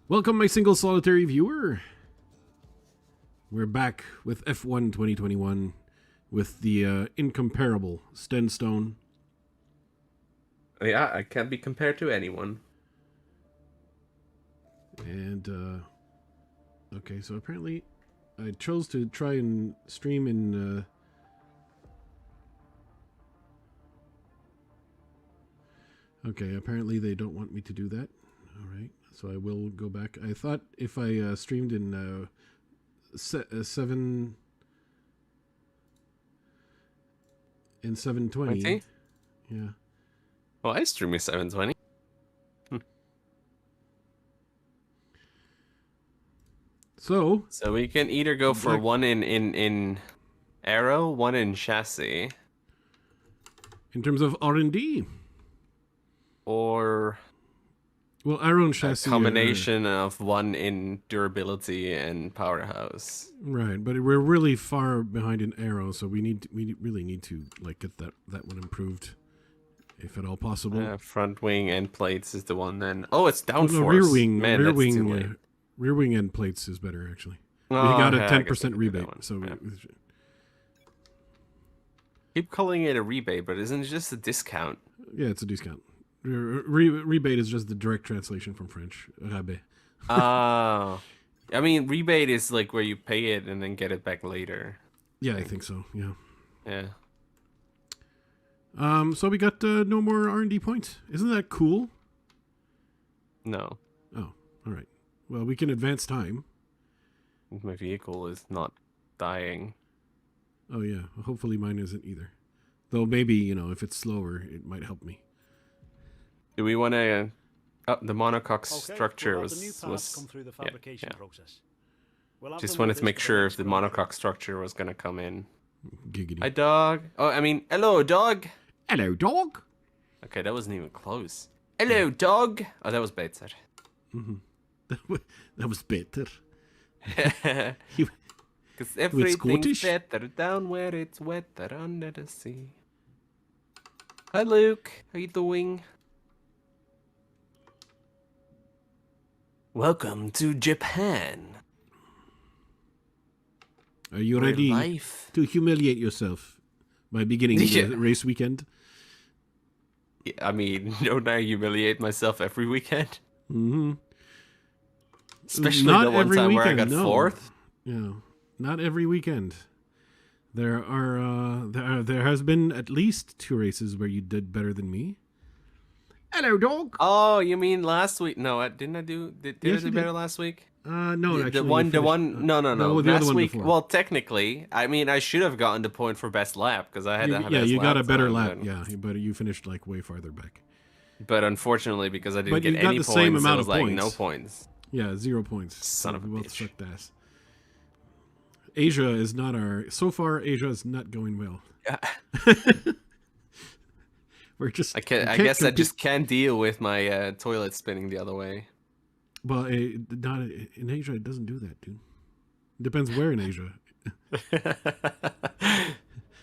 Welcome, my single solitary viewer. We're back with F1 2021 with the incomparable Stenstone. Yeah, I can't be compared to anyone. And, okay, so apparently I chose to try and stream in, okay, apparently they don't want me to do that. Alright, so I will go back. I thought if I streamed in, 720. 20? Yeah. Well, I stream with 720. So we can either go for one in aero, one in chassis, in terms of R&D, or well, aero and chassis a combination of one in durability and powerhouse. Right, but we're really far behind in aero, so we really need to like get that one improved, if at all possible. Front wing end plates is the one then. Oh, it's downforce. No, rear wing, Man, rear that's wing, too late. Rear wing end plates is better actually. Oh, we got a yeah, 10% rebate, so yeah. Keep calling it a rebate, but isn't it just a discount? Yeah, it's a discount. Rebate is just the direct translation from French. Rabais. Oh. I mean, rebate is like where you pay it and then get it back later. Yeah, I think so. Yeah. Yeah. So we got no more R&D points. Isn't that cool? No. Oh, all right. Well, we can advance time. My vehicle is not dying. Oh yeah. Hopefully mine isn't either. Though maybe, if it's slower, it might help me. Do we want to? The monocoque structure was come through the fabrication process. Just wanted to make sure if the monocoque structure was gonna come in. Giggity. Hi, dog. Oh, I mean, hello, dog. Hello, dog. Okay, that wasn't even close. Hello, dog. Oh, that was better. Mm-hmm. That was better. Because everything's better down where it's wetter under the sea. Hi, Luke. How you doing? Welcome to Japan. Are you ready to humiliate yourself by beginning the race weekend? Yeah, I mean, don't I humiliate myself every weekend? Mm-hmm. Especially not the one time where I got fourth. Yeah, not every weekend. There has been at least 2 races where you did better than me. Hello, dog. Oh, you mean last week? No, didn't I do? Did I do better last week? No, actually. The one. No. Last week. Before. Well, technically, I mean, I should have gotten the point for best lap because I had. You got a better lap. Yeah, but you finished like way farther back. But unfortunately, because I didn't get any points, same amount of points. Like no points. Yeah, 0 points. Son of a bitch. Sucked ass. Asia is not so far. Asia is not going well. We're just. I guess I just can't deal with my toilet spinning the other way. Well, not in Asia. It doesn't do that, dude. It depends where in Asia.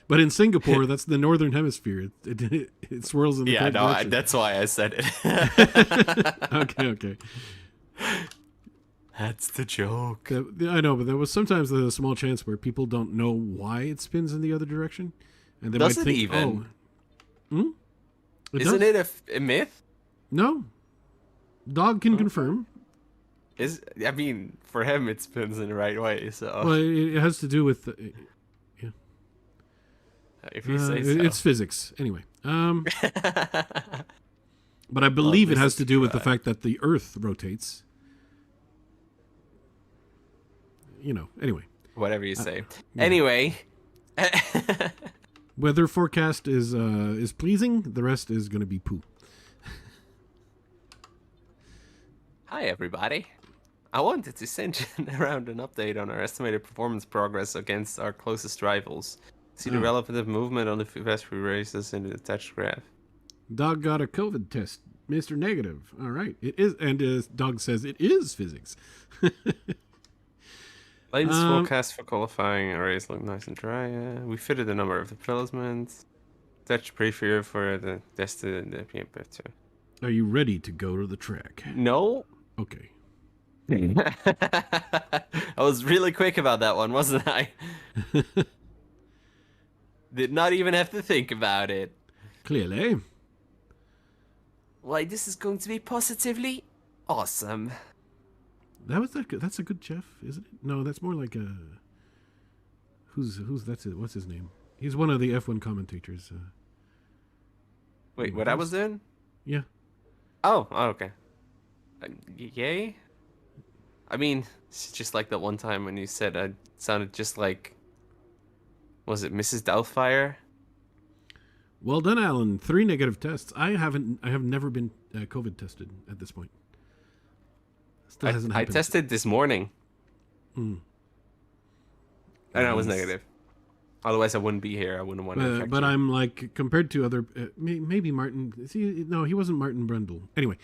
But in Singapore, that's the northern hemisphere. It swirls in the right direction. That's why I said it. Okay. That's the joke. I know, but there was sometimes a small chance where people don't know why it spins in the other direction, and they might think, even? Oh, Isn't it a myth? No, dog can confirm. I mean, for him, it spins in the right way. So well, it has to do with. Yeah. If you say so. It's physics, anyway. But I believe it has to do with the fact that the Earth rotates. Anyway. Whatever you say. Yeah. Anyway. Weather forecast is pleasing. The rest is going to be poo. Hi, everybody. I wanted to send you around an update on our estimated performance progress against our closest rivals. See the relative movement on the best few races in the attached graph. Dog got a COVID test. Mr. Negative. All right. It is, and Dog says it is physics. Latest forecast for qualifying our race look nice and dry. We fitted a number of developments. Touch preview for the tested in the PMP2. Are you ready to go to the track? No. Okay. I was really quick about that one, wasn't I? Did not even have to think about it. Clearly. Why, this is going to be positively awesome. That's a good chef, isn't it? No, that's more like a. Who's that's it? What's his name? He's one of the F1 commentators. Wait, what I was doing? Yeah. Oh, okay. Yay? I mean, it's just like that one time when you said I sounded just like. Was it Mrs. Doubtfire? Well done, Alan. 3 negative tests. I have never been COVID tested at this point. Still hasn't I happened. tested this morning. Mm. And I was negative. Otherwise, I wouldn't be here. I wouldn't want to infect But you. I'm like, compared to other... maybe Martin... See, no, he wasn't Martin Brundle. Anyway,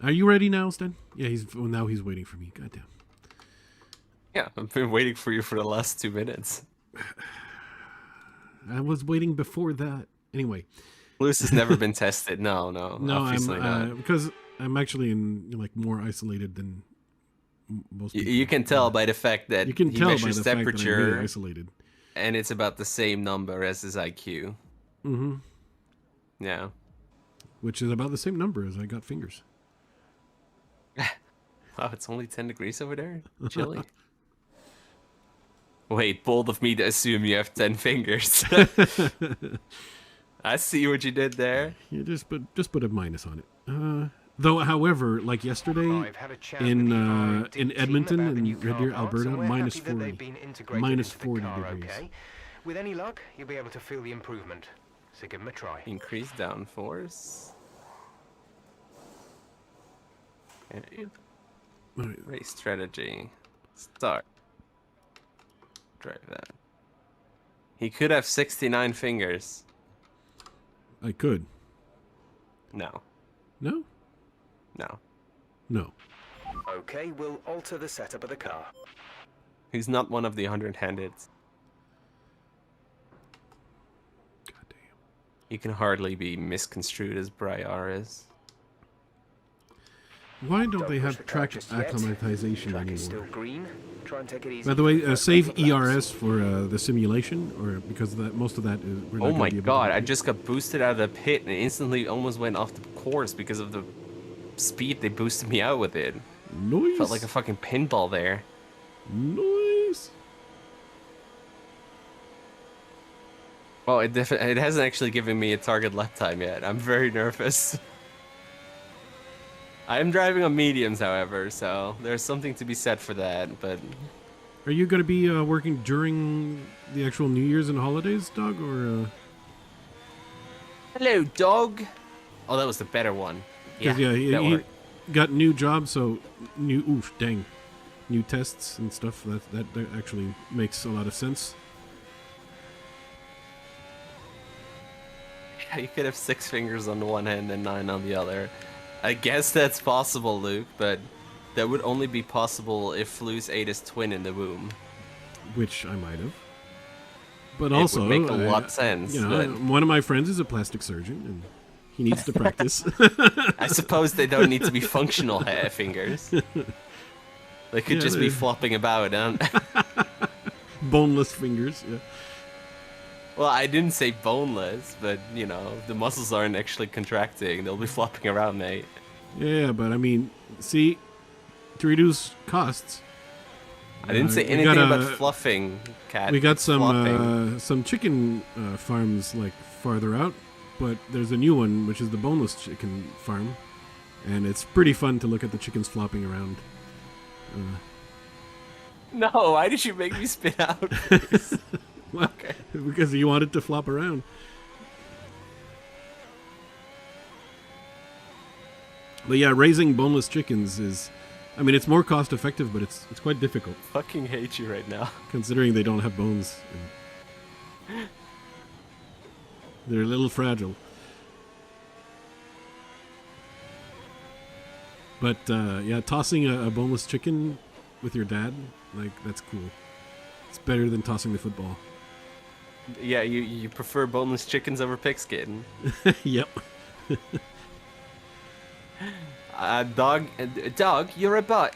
are you ready now, Stan? Yeah, now he's waiting for me. Goddamn. Yeah, I've been waiting for you for the last 2 minutes. I was waiting before that. Anyway. Lewis has never been tested. No, obviously not. Because I'm actually more isolated than most people. You can tell by the fact that you can he tell by measures the fact that I'm temperature, really isolated. and it's about the same number as his IQ. Mm-hmm. Yeah. Which is about the same number as I got fingers. Oh, it's only 10 degrees over there? Chilly. Wait, bold of me to assume you have 10 fingers. I see what you did there. Yeah, just put a minus on it. Though, however, like yesterday in Edmonton and Red Deer, Alberta, minus 40 degrees. Okay. With any luck, you'll be able to feel the improvement. So give them a try. Increase downforce. Okay. Right. Race strategy. Start. Drive that. He could have 69 fingers. I could. No. No? No. No. Okay, we'll alter the setup of the car. He's not one of the 100-handed. Goddamn. He can hardly be misconstrued as Briar is. Why don't they have push the track car just yet. acclimatization Track is still anymore? green. Try and take it easy. By the way, for first save couple of laps. ERS for the simulation, or because most of that is. We're not Oh gonna my be able god, to I do. just got boosted out of the pit and instantly almost went off the course because of the speed they boosted me out with it. Noise. Felt like a fucking pinball there. Noise. Well, it hasn't actually given me a target lap time yet. I'm very nervous. I am driving on mediums, however, so there's something to be said for that, but... Are you going to be working during the actual New Year's and holidays, Doug, or? Hello, dog! Oh, that was the better one. Yeah, Yeah, that he worked. got new jobs, so new tests and stuff. That actually makes a lot of sense. Yeah, you could have 6 fingers on the one hand and 9 on the other. I guess that's possible, Luke, but that would only be possible if Lewis ate his twin in the womb. Which I might have. But It also, would make a lot of sense. You know, but one of my friends is a plastic surgeon, and he needs to practice. I suppose they don't need to be functional fingers. They could just be flopping about. Boneless fingers. Yeah. Well, I didn't say boneless, but, you know, if the muscles aren't actually contracting, they'll be flopping around, mate. Yeah, but I mean, see, to reduce costs. I didn't say we anything got about a- fluffing, cat. We got Flopping. some chicken farms like farther out, but there's a new one which is the boneless chicken farm, and it's pretty fun to look at the chickens flopping around. No, why did you make me spit out? Well, Okay. because you want it to flop around. But yeah, raising boneless chickens is, I mean, it's more cost effective, but it's quite difficult Fucking hate you right now. considering they don't have bones. And they're a little fragile. But yeah, tossing a boneless chicken with your dad, like, that's cool. It's better than tossing the football. Yeah, you prefer boneless chickens over pigskin. Yep. Dog, you're a butt.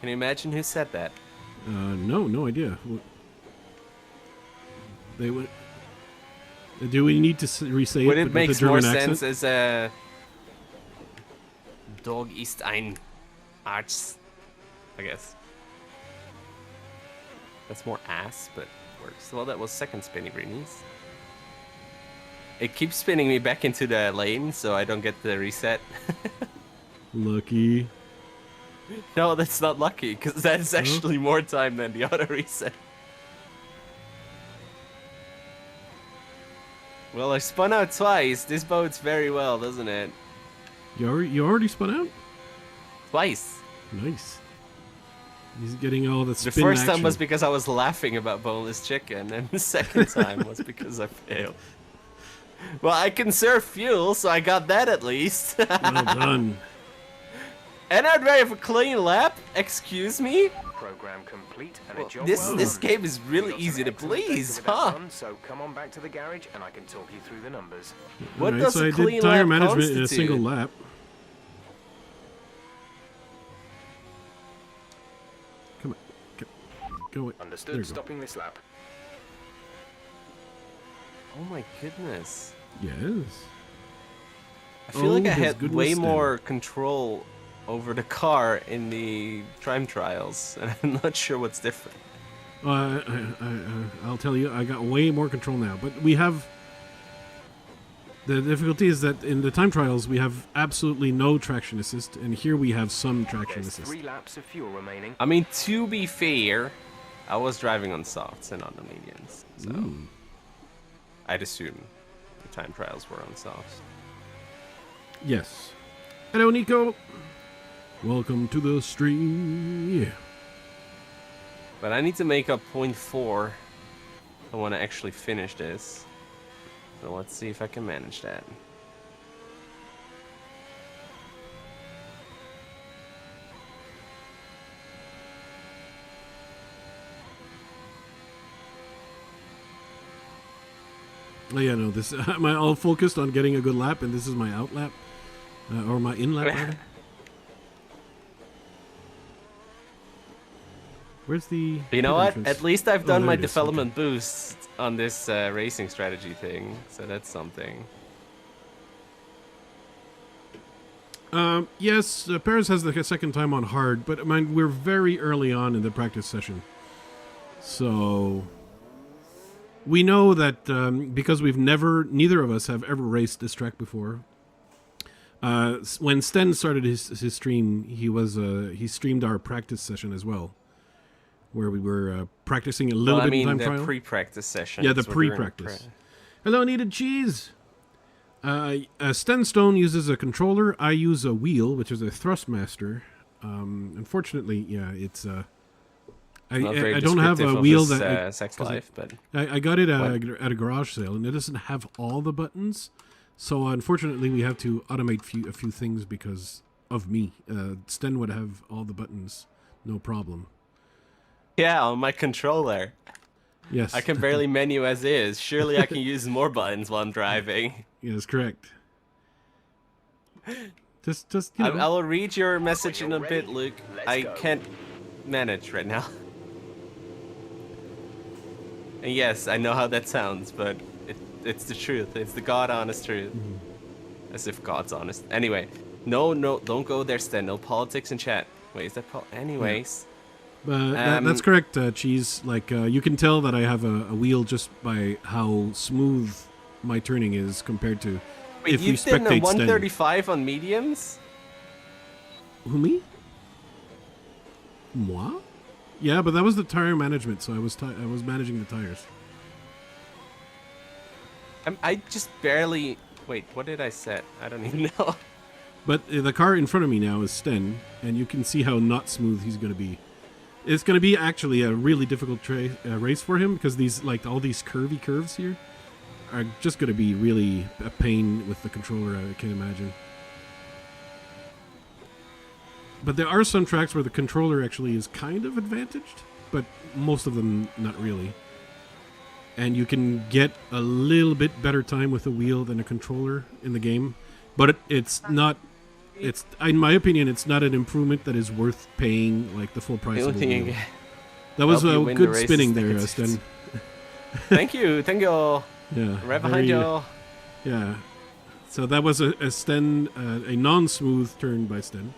Can you imagine who said that? No idea. They would. Do we need to re-say Would it it with make a German more accent? sense as a Dog ist ein Arzt, I guess. That's more ass, but works. Well, that was second spinny greenies. It keeps spinning me back into the lane, so I don't get the reset. Lucky. No, that's not lucky, because that's actually more time than the auto reset. Well, I spun out twice. This bodes very well, doesn't it? You already spun out? Twice. Nice. He's getting all the spin The first action. time was because I was laughing about boneless chicken, and the second time was because I failed. Well, I conserve fuel, so I got that at least. Well done. And I'd ready for a clean lap. Excuse me. Program complete and a job This well this done. game is really Got easy some to excellent data please, with that huh? done, so come on back to the garage and I can talk you through the numbers. What Alright, does so a I clean did tire lap management in a constitute? single lap. Come on. Go it. There Understood. you go. Stopping this lap. Oh my goodness. Yes. I feel like I his had goodness way then. more control over the car in the time trials, and I'm not sure what's different. I'll tell you, I got way more control now. But we have... The difficulty is that in the time trials, we have absolutely no traction assist, and here we have some traction There's assist. 3 laps of fuel remaining. I mean, to be fair, I was driving on softs and on the mediums, so Ooh. I'd assume the time trials were on softs. Yes. Hello, Nico. Welcome to the stream. Yeah. But I need to make up 0.4. I want to actually finish this. So let's see if I can manage that. Oh yeah, no. This I'm all focused on getting a good lap, and this is my out lap, or my in lap. Rather. Where's the? You know pit what? entrance? At least I've Oh, done there my it is, development boost on this racing strategy thing, so that's something. Yes, Paris has the second time on hard, but I mean, we're very early on in the practice session, so we know that because neither of us have ever raced this track before. When Sten started his stream, he streamed our practice session as well, where we were practicing a little Well, I bit in mean time the trial. pre-practice session. Yeah, the 'cause we're doing a pre-practice. Hello, needed cheese. Sten Stone uses a controller. I use a wheel, which is a Thrustmaster. Unfortunately, yeah, it's Not very I don't have a descriptive of wheel his, that sex 'cause life, but I got it at a garage sale, and it doesn't have all the buttons. So unfortunately, we have to automate a few things because of me. Sten would have all the buttons, no problem. yeah, on my controller, Yes, I can barely menu as is. Surely I can use more buttons while I'm driving. Yes, correct. Just you know. I will read your message in a you're bit, ready, Luke. let's I go. can't manage right now. And yes, I know how that sounds, but it's the truth. It's the God honest truth. As if God's honest. Anyway, no, don't go there, Sten. No politics in chat. Wait, is that anyways? That's correct, Cheese. Like, you can tell that I have a wheel just by how smooth my turning is compared to Wait, if you we did a spectate Sten. 135 on mediums? Who, me? Moi? Yeah, but that was the tire management, so I was managing the tires. I just barely... Wait, what did I set? I don't even know. But the car in front of me now is Sten, and you can see how not smooth he's going to be. It's going to be actually a really difficult race for him because all these curvy curves here are just going to be really a pain with the controller, I can imagine. But there are some tracks where the controller actually is kind of advantaged, but most of them not really. And you can get a little bit better time with a wheel than a controller in the game, but it's not it's in my opinion, it's not an improvement that is worth paying like the full price The of only the thing wheel. you That was help you a win the good race spinning is the there, consistency. Sten. Thank you. Yeah, Right behind very, you. Yeah. So that was a Sten, a non-smooth turn by Sten.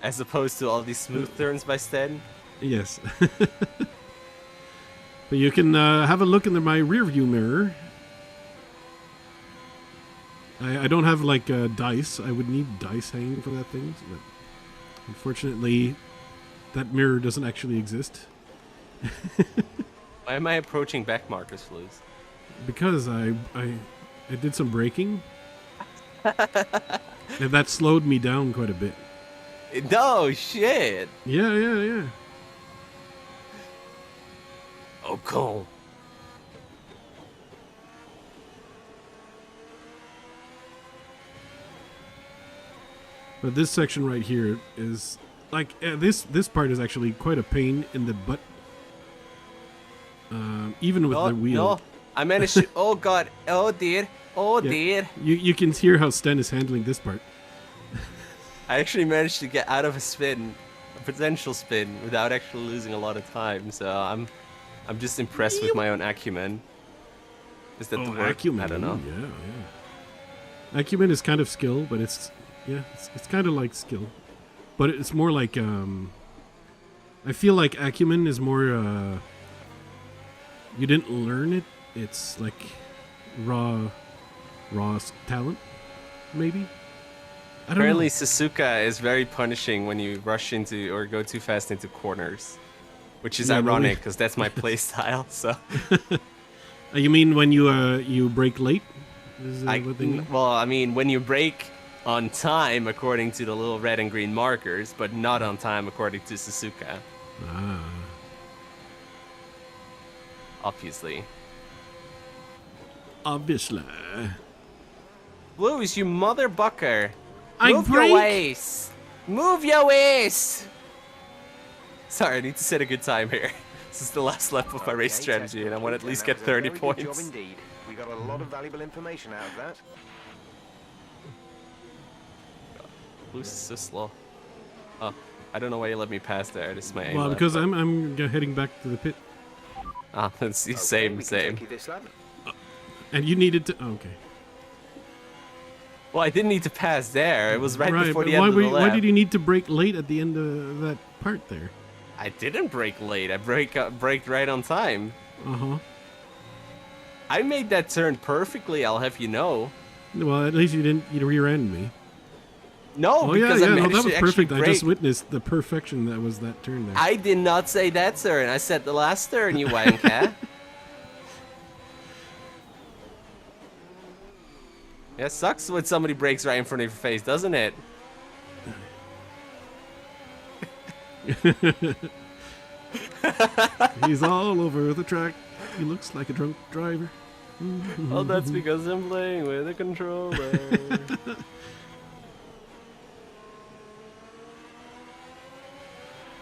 As opposed to all these smooth turns by Sten. Yes. But you can have a look in my rear view mirror. I don't have like dice. I would need dice hanging for that thing. But unfortunately, that mirror doesn't actually exist. Why am I approaching back markers, Flues? Because I did some braking. And that slowed me down quite a bit. No shit. Yeah. Oh, cool. But this section right here is like this part is actually quite a pain in the butt. Even with the wheel. No, I managed to. Oh god. Oh dear. Oh Yeah. dear. You can hear how Sten is handling this part. I actually managed to get out of a spin, a potential spin, without actually losing a lot of time. So I'm just impressed with my own acumen. Is that the word? acumen. I don't know. Yeah. Acumen is kind of skill, but it's kind of like skill, but it's more like I feel like acumen is more you didn't learn it. It's like raw talent, maybe. I don't Apparently, know. Suzuka is very punishing when you rush into or go too fast into corners, which is Yeah, ironic because that's my play style. So You mean when you brake late? Is that what they mean? well, I mean when you brake on time according to the little red and green markers, but not on time according to Suzuka. Ah. Obviously. Obviously. Blues, you mother bucker. I Move brake. your waist. Move your waist. Sorry, I need to set a good time here. This is the last lap of my race strategy, and I want to at least get 30 points. Job indeed. We got a lot of valuable information out of that. Blues is so slow. Oh, I don't know why you let me pass there. This is my aim Well, lap, because but- I'm heading back to the pit, Ah, let's see. Okay, Same. we can take you Same. this lap. and you needed to. Oh, okay. Well, I didn't need to pass there. It was right before but the end of the lap. why did you need to brake late at the end of that part there? I didn't brake late. I braked right on time. Uh-huh. I made that turn perfectly, I'll have you know. Well, at least you rear-end me. No, Oh, yeah, because I no, managed that was to actually perfect. I just brake. witnessed the perfection that was that turn there. I did not say that turn. I said the last turn, you wanker. Yeah, sucks when somebody brakes right in front of your face, doesn't it? He's all over the track. He looks like a drunk driver. Oh, that's because I'm playing with a controller.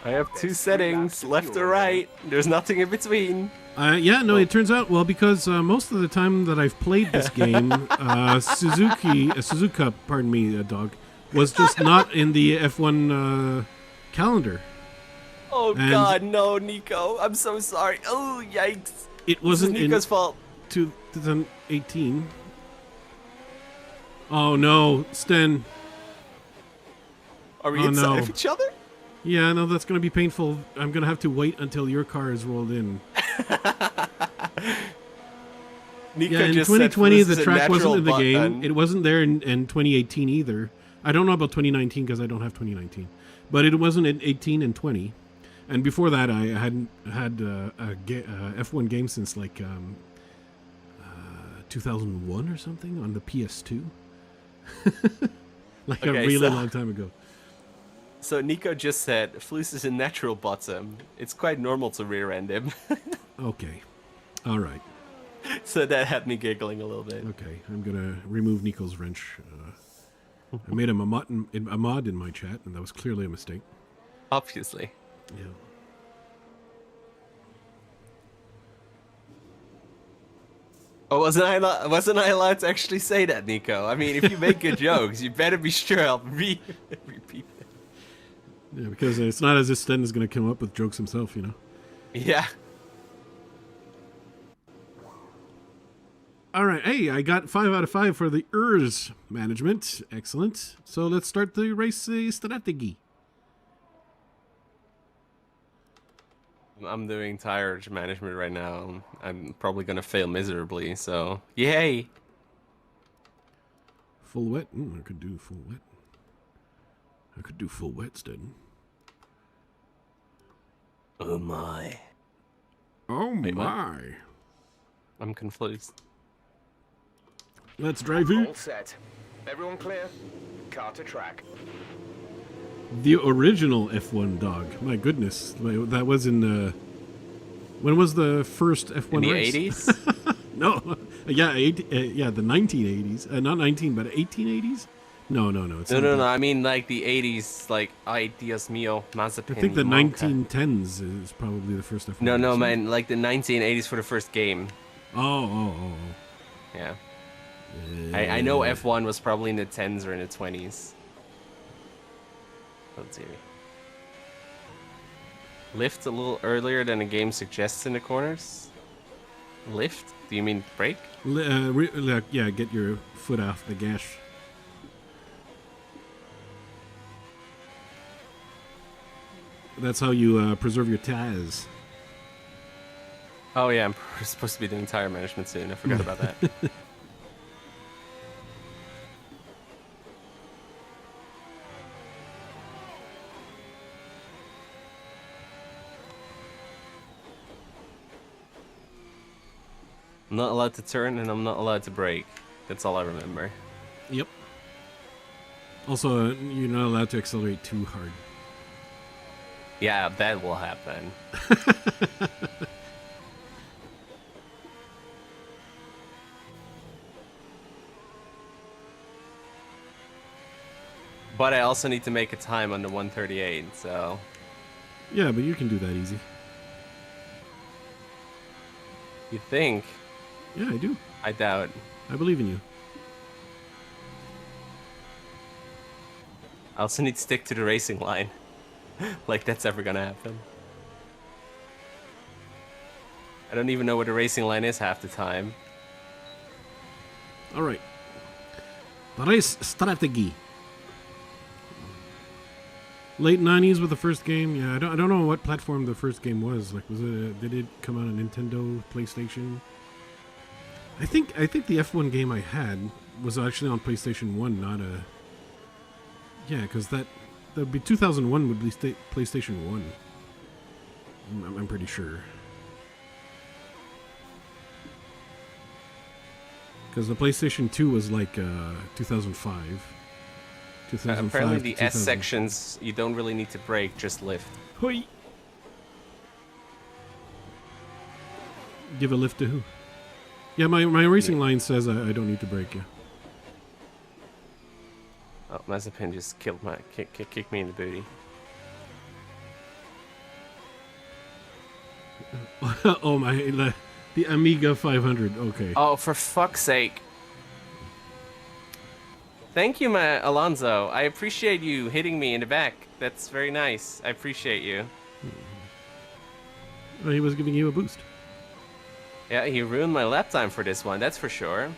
I have two settings, left or right. There's nothing in between. Yeah, no, it turns out, well, because most of the time that I've played this game, Suzuka, pardon me, dog, was just not in the F1 calendar. Oh And- god, no, Nico. I'm so sorry. Oh, yikes. It This is wasn't in Nico's fault. 2018. Oh, no, Sten. Are we Oh, inside no. of each other? Yeah, no, that's going to be painful. I'm going to have to wait until your car is rolled in. Nico Yeah, in just said 2020, this the is a track wasn't in the natural game. button. It wasn't there in 2018 either. I don't know about 2019 because I don't have 2019. But it wasn't in 18 and 20. And before that, I hadn't had a F1 game since like 2001 or something on the PS2. Like a Okay, really so- long time ago. So Nico just said, Fluce is a natural bottom. It's quite normal to rear end him. Okay. All right. So that had me giggling a little bit. Okay. I'm going to remove Nico's wrench. I made him a mod in my chat, and that was clearly a mistake. Obviously. Yeah. Oh, wasn't I allowed to actually say that, Nico? I mean, if you make good jokes, you better be sure I'll repeat it. Yeah, because it's not as if Sten is going to come up with jokes himself, you know. Yeah. All right. Hey, I got 5 out of 5 for the ERS management. Excellent. So let's start the race strategy. I'm doing tire management right now. I'm probably gonna fail miserably, so yay! Full wet? I could do full wet. I could do full wet, Sten. Oh my. Oh Wait, my. I'm confused. Let's drive it. All set. Everyone clear? Car to track. The original F1 dog. My goodness. That was in when was the first F1 In the race? 80s? No. Yeah, the 1980s. Not 19, but 1880s? No. It's No, not no, that. no. I mean, like the 80s, like, ay, Dios mío, I Mazepin. think the Monca. 1910s is probably the first F1 No, race. man, like the 1980s for the first game. Oh. Yeah. I know F1 was probably in the 10s or in the 20s. Let's see. Lift a little earlier than the game suggests in the corners? Lift? Do you mean brake? Yeah, get your foot off the gas. That's how you preserve your tires. Oh yeah, I'm supposed to be doing tire management soon. I forgot about that. I'm not allowed to turn and I'm not allowed to brake. That's all I remember. Yep. Also, you're not allowed to accelerate too hard. Yeah, that will happen. But I also need to make a time on the 138, so... Yeah, but you can do that easy. You think? Yeah, I do. I doubt. I believe in you. I also need to stick to the racing line. Like that's ever gonna happen. I don't even know where the racing line is half the time. All right. The race strategy. Late 90s with the first game. Yeah, I don't know what platform the first game was. Like, was it? Did it come out on Nintendo, PlayStation? I think the F1 game I had was actually on PlayStation 1, not a. Yeah, because that would be 2001 would be PlayStation 1. I'm pretty sure. Because the PlayStation 2 was like 2005. 2005 Apparently to the S 2000. sections, you don't really need to brake, just lift. Hoi! Give a lift to who? Yeah, my racing line says I don't need to brake, yeah. Oh, Mazepin just killed my kicked me in the booty. Oh my, the Amiga 500. Okay. Oh, for fuck's sake! Thank you, Alonso. I appreciate you hitting me in the back. That's very nice. I appreciate you. Well, he was giving you a boost. Yeah, he ruined my lap time for this one. That's for sure.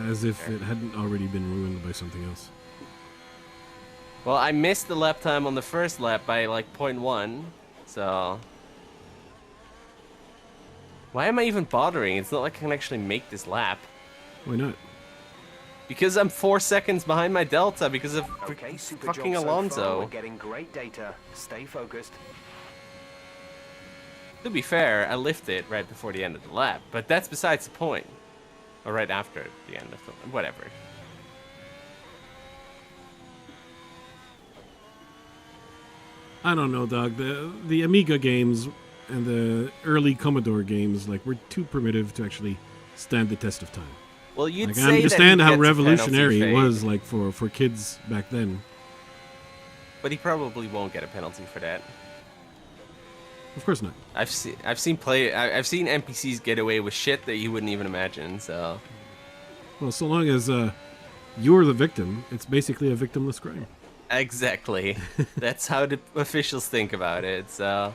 As if it hadn't already been ruined by something else. Well, I missed the lap time on the first lap by like 0.1, so... Why am I even bothering? It's not like I can actually make this lap. Why not? Because I'm 4 seconds behind my delta because of Okay, super fucking job so far. Alonso. We're getting great data. Stay focused. To be fair, I lifted right before the end of the lap, but that's besides the point. Or right after the end of the... whatever. I don't know, dog. The Amiga games and the early Commodore games were too primitive to actually stand the test of time. Well, you'd Like, say I understand that how he gets a revolutionary penalty it fade, was, like for kids back then. but he probably won't get a penalty for that. Of course not. I've seen NPCs get away with shit that you wouldn't even imagine. So Well, so long as you're the victim, it's basically a victimless crime. exactly, that's how the officials think about it. So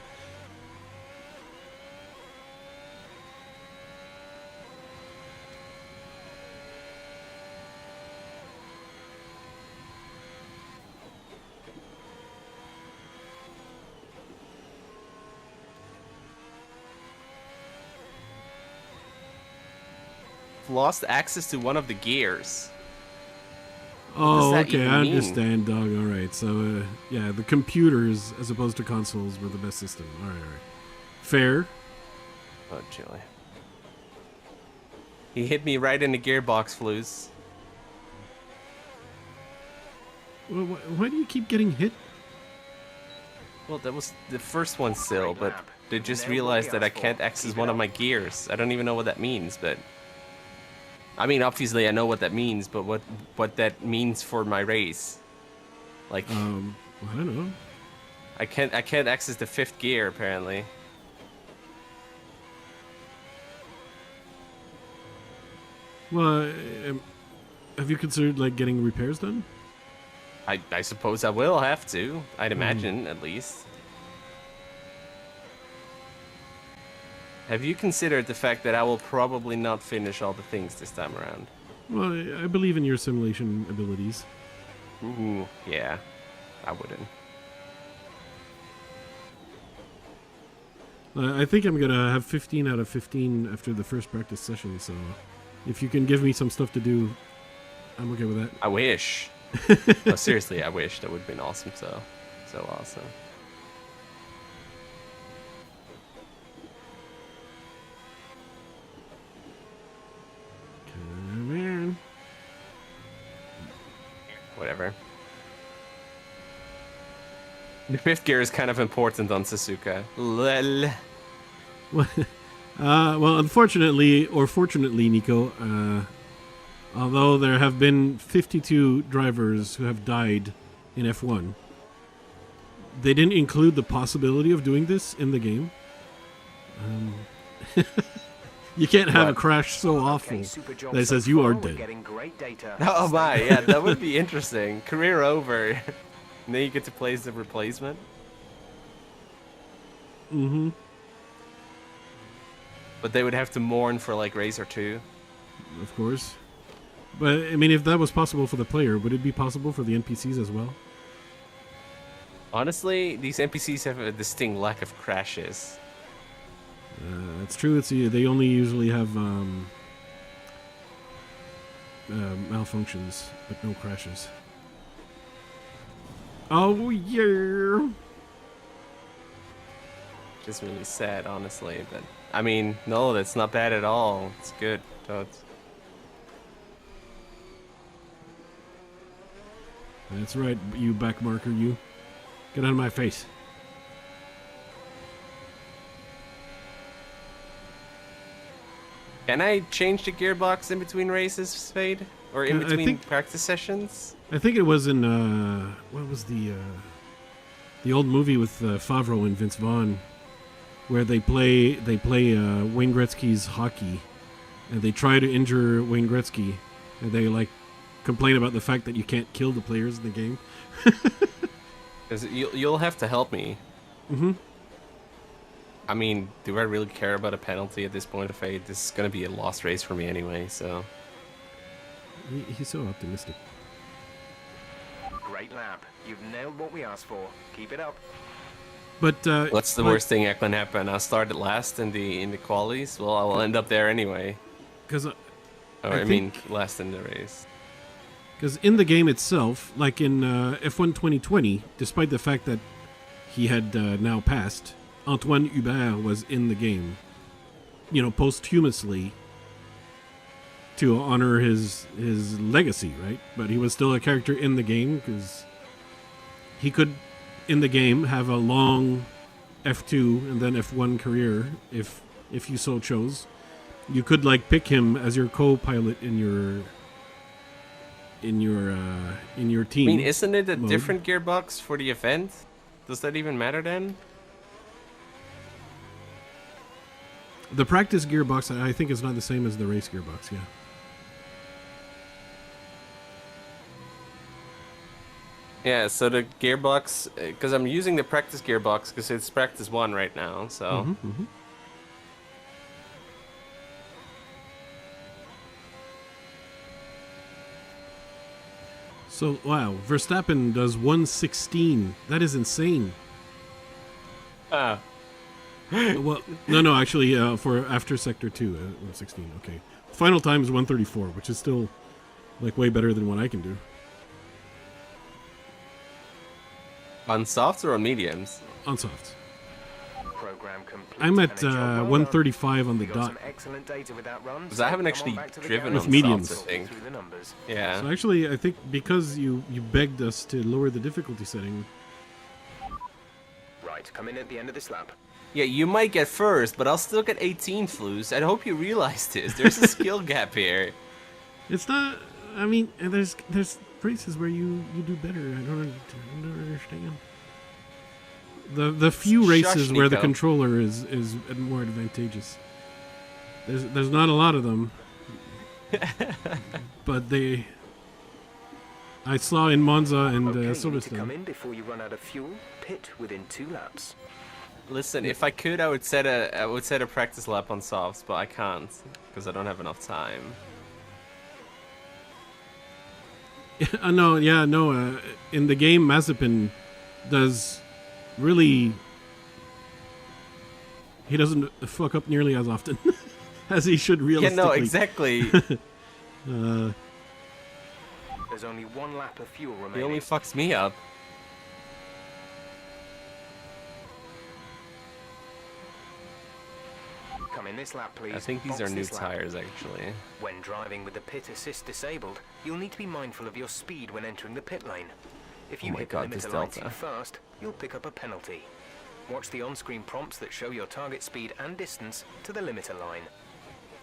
lost access to one of the gears. Oh, that okay, even I mean? understand, dog. All right, so yeah, the computers as opposed to consoles were the best system. All right. Fair. Oh, Chile. He hit me right in the gearbox flues. Well, why do you keep getting hit? Well, that was the first one still, but they just realized that I can't access one of my gears. I don't even know what that means, but I mean, obviously I know what that means, but what that means for my race, like, I don't know. I can't access the 5th gear apparently. Well, have you considered like getting repairs done? I suppose I will have to. I'd imagine, at least. Have you considered the fact that I will probably not finish all the things this time around? Well, I believe in your simulation abilities. Ooh, yeah. I wouldn't. I think I'm gonna have 15 out of 15 after the first practice session. So, if you can give me some stuff to do, I'm okay with that. I wish. No, seriously, I wish. That would have been awesome. So awesome. Come on. Whatever. The 5th gear is kind of important on Suzuka. Lol. Well, unfortunately, or fortunately, Nico, although there have been 52 drivers who have died in F1, they didn't include the possibility of doing this in the game. You can't have a crash so awful that it says you are dead. Oh my, yeah, that would be interesting. Career over. And then you get to play as the replacement. Mm-hmm. But they would have to mourn for like race or 2. Of course. But, I mean, if that was possible for the player, would it be possible for the NPCs as well? Honestly, these NPCs have a distinct lack of crashes. That's true. They only usually have malfunctions, but no crashes. Oh, yeah. Just really sad, honestly. But I mean, no, that's not bad at all. It's good. Toads. That's right, you backmarker, you. Get out of my face. Can I change the gearbox in between races, Fade? Or in between practice sessions? I think it was in, what was the old movie with Favreau and Vince Vaughn, where they play Wayne Gretzky's hockey, and they try to injure Wayne Gretzky, and they, like, complain about the fact that you can't kill the players in the game. You'll have to help me. Mm-hmm. I mean, do I really care about a penalty at this point of fate? This is going to be a lost race for me anyway, so... He's so optimistic. Great lap. You've nailed what we asked for. Keep it up. But what's the worst thing that can happen? I'll start at last in the qualies. Well, I will end up there anyway. Because I mean, last in the race. Because in the game itself, like in F1 2020, despite the fact that he had now passed, Antoine Hubert was in the game, you know, posthumously to honor his legacy, right? But he was still a character in the game because he could, in the game, have a long F2 and then F1 career if you so chose. You could like pick him as your co-pilot in your team. I mean, isn't it a different gearbox for the event? Does that even matter then? The practice gearbox, I think, is not the same as the race gearbox. Yeah. Yeah, so the gearbox, because I'm using the practice gearbox because it's practice 1 right now, so... So, wow, Verstappen does 116. That is insane. Well, no, actually, for after Sector 2, 116, okay. Final time is 134, which is still, like, way better than what I can do. On softs or on mediums? On softs. Program complete. I'm at and a job well done. 135 on the We got dot. some excellent data with that run. Because I haven't come actually on back to the driven garage on mediums. softs, I think. through the numbers. Yeah. So actually, I think because you begged us to lower the difficulty setting. Right, come in at the end of this lap. Yeah, you might get first, but I'll still get 18 flues. I hope you realize this. There's a skill gap here. It's not. I mean, there's races where you do better. I don't understand. The few races Shush, where the Nico. controller is more advantageous. There's not a lot of them, but I saw in Monza and Okay, you need to come Silverstone. in before you run out of fuel. Pit within 2 laps. Listen, if I could, I would set a practice lap on softs, but I can't because I don't have enough time. No. In the game, Mazepin does really. He doesn't fuck up nearly as often as he should Yeah, realistically. no, exactly. There's only 1 lap of fuel He remaining. only fucks me up. Come in this lap, please. I think these Box are new this lap. tires, actually. When driving with the pit assist disabled, you'll need to be mindful of your speed when entering the pit lane. If you Oh my hit God, the this limiter light too delta. fast, you'll pick up a penalty. Watch the on-screen prompts that show your target speed and distance to the limiter line.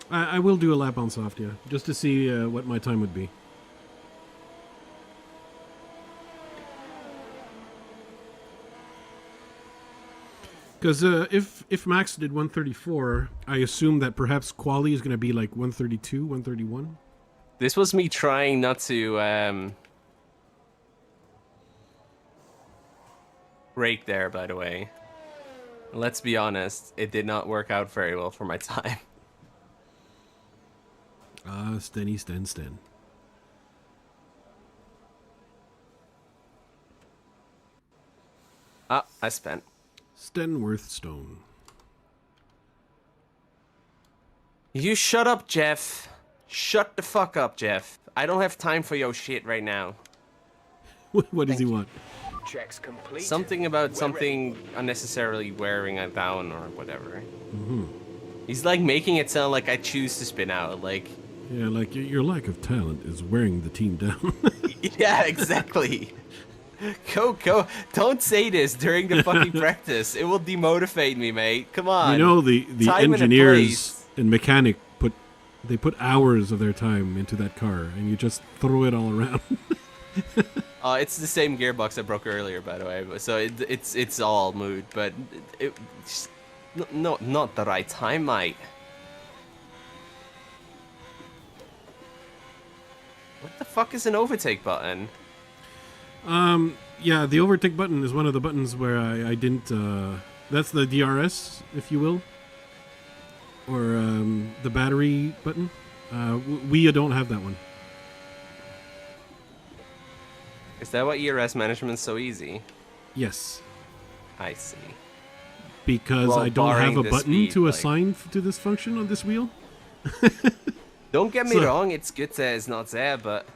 I will do a lap on soft, yeah, just to see what my time would be. Because if Max did 134, I assume that perhaps quali is going to be like 132, 131. This was me trying not to rake there, by the way. Let's be honest, it did not work out very well for my time. Sten. Ah, I spent. Stenworth Stone. You shut up, Jeff. Shut the fuck up, Jeff. I don't have time for your shit right now. What does he want? Checks complete. Something about We're something unnecessarily wearing it down or whatever. He's like making it sound like I choose to spin out. Like, Yeah, like your lack of talent is wearing the team down. yeah, exactly. Go. Don't say this during the fucking practice. It will demotivate me, mate. Come on. You know the Time and a engineers place. and mechanic put hours of their time into that car, and you just throw it all around. It's the same gearbox I broke earlier, by the way. So it's all mood, but not the right time, mate. What the fuck is an overtake button? Yeah, the overtake button is one of the buttons where I didn't. That's the DRS, if you will, or the battery button. We don't have that one. Is that why ERS management's so easy? Yes, I see. because Well, I don't have barring a the button speed, to like- assign to this function on this wheel. Don't get me So- wrong, it's good that it's not there, but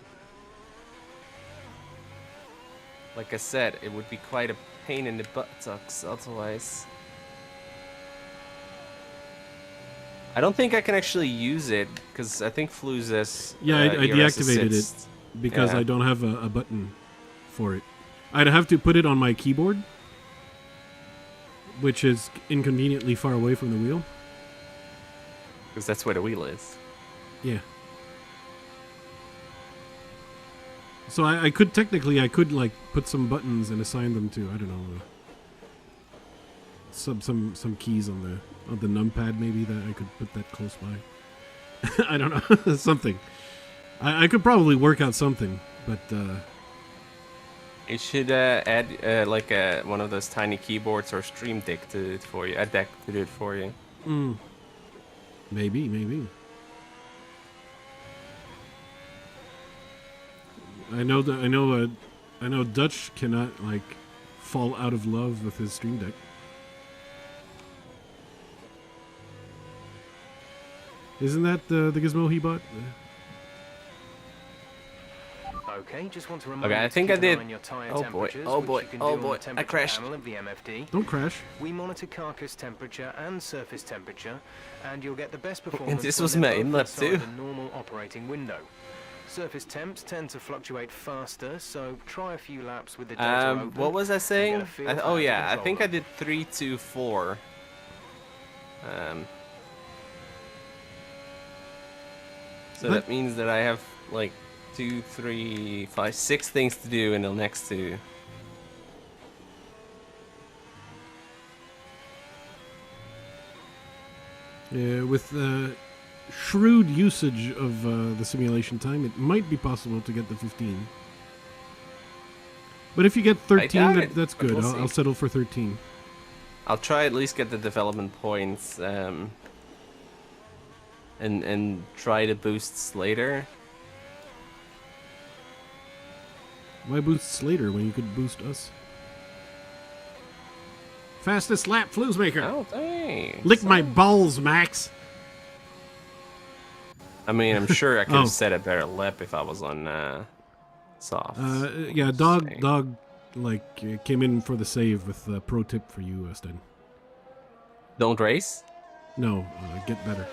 like I said, it would be quite a pain in the buttocks otherwise. I don't think I can actually use it because I think Fluze's Yeah, I ERS deactivated assists- it because Yeah. I don't have a button for it. I'd have to put it on my keyboard, which is inconveniently far away from the wheel. because that's where the wheel is. Yeah. So I could technically like put some buttons and assign them to, I don't know. some keys on the numpad maybe that I could put that close by. I don't know. Something. I could probably work out something, but You should add like one of those tiny keyboards or Stream Deck to do it for you. A deck to do it for you. maybe. I know Dutch cannot like fall out of love with his Stream Deck. Isn't that the gizmo he bought? Okay, just want to remind Okay, I you to think keep I an did. eye on your tire Oh boy, temperatures, oh which boy, you can oh do on boy, the I temperature crashed. panel of the MFD. Don't crash. We monitor carcass temperature and surface temperature, and you'll get the best performance this when was they're my both inlet inside too. the normal operating window. Surface temps tend to fluctuate faster, so try a few laps with the data open. What was I and saying? get a feel for Oh how to yeah, I control think I them. did 3, 2, 4. So What? that means that I have like 2, 3, 5, 6 things to do in the next 2. With shrewd usage of the simulation time, it might be possible to get the 15. But if you get 13, doubt it, that's but good. we'll I'll see. settle for 13. I'll try at least get the development points, and try the boosts later. Why boost Slater when you could boost us? Fastest lap, Flusemaker. Oh, dang. Lick my balls, Max. I mean, I'm sure I could Oh. have set a better lap if I was on soft. Yeah, dog, like came in for the save with a pro tip for you, Sten. Don't race? No, get better.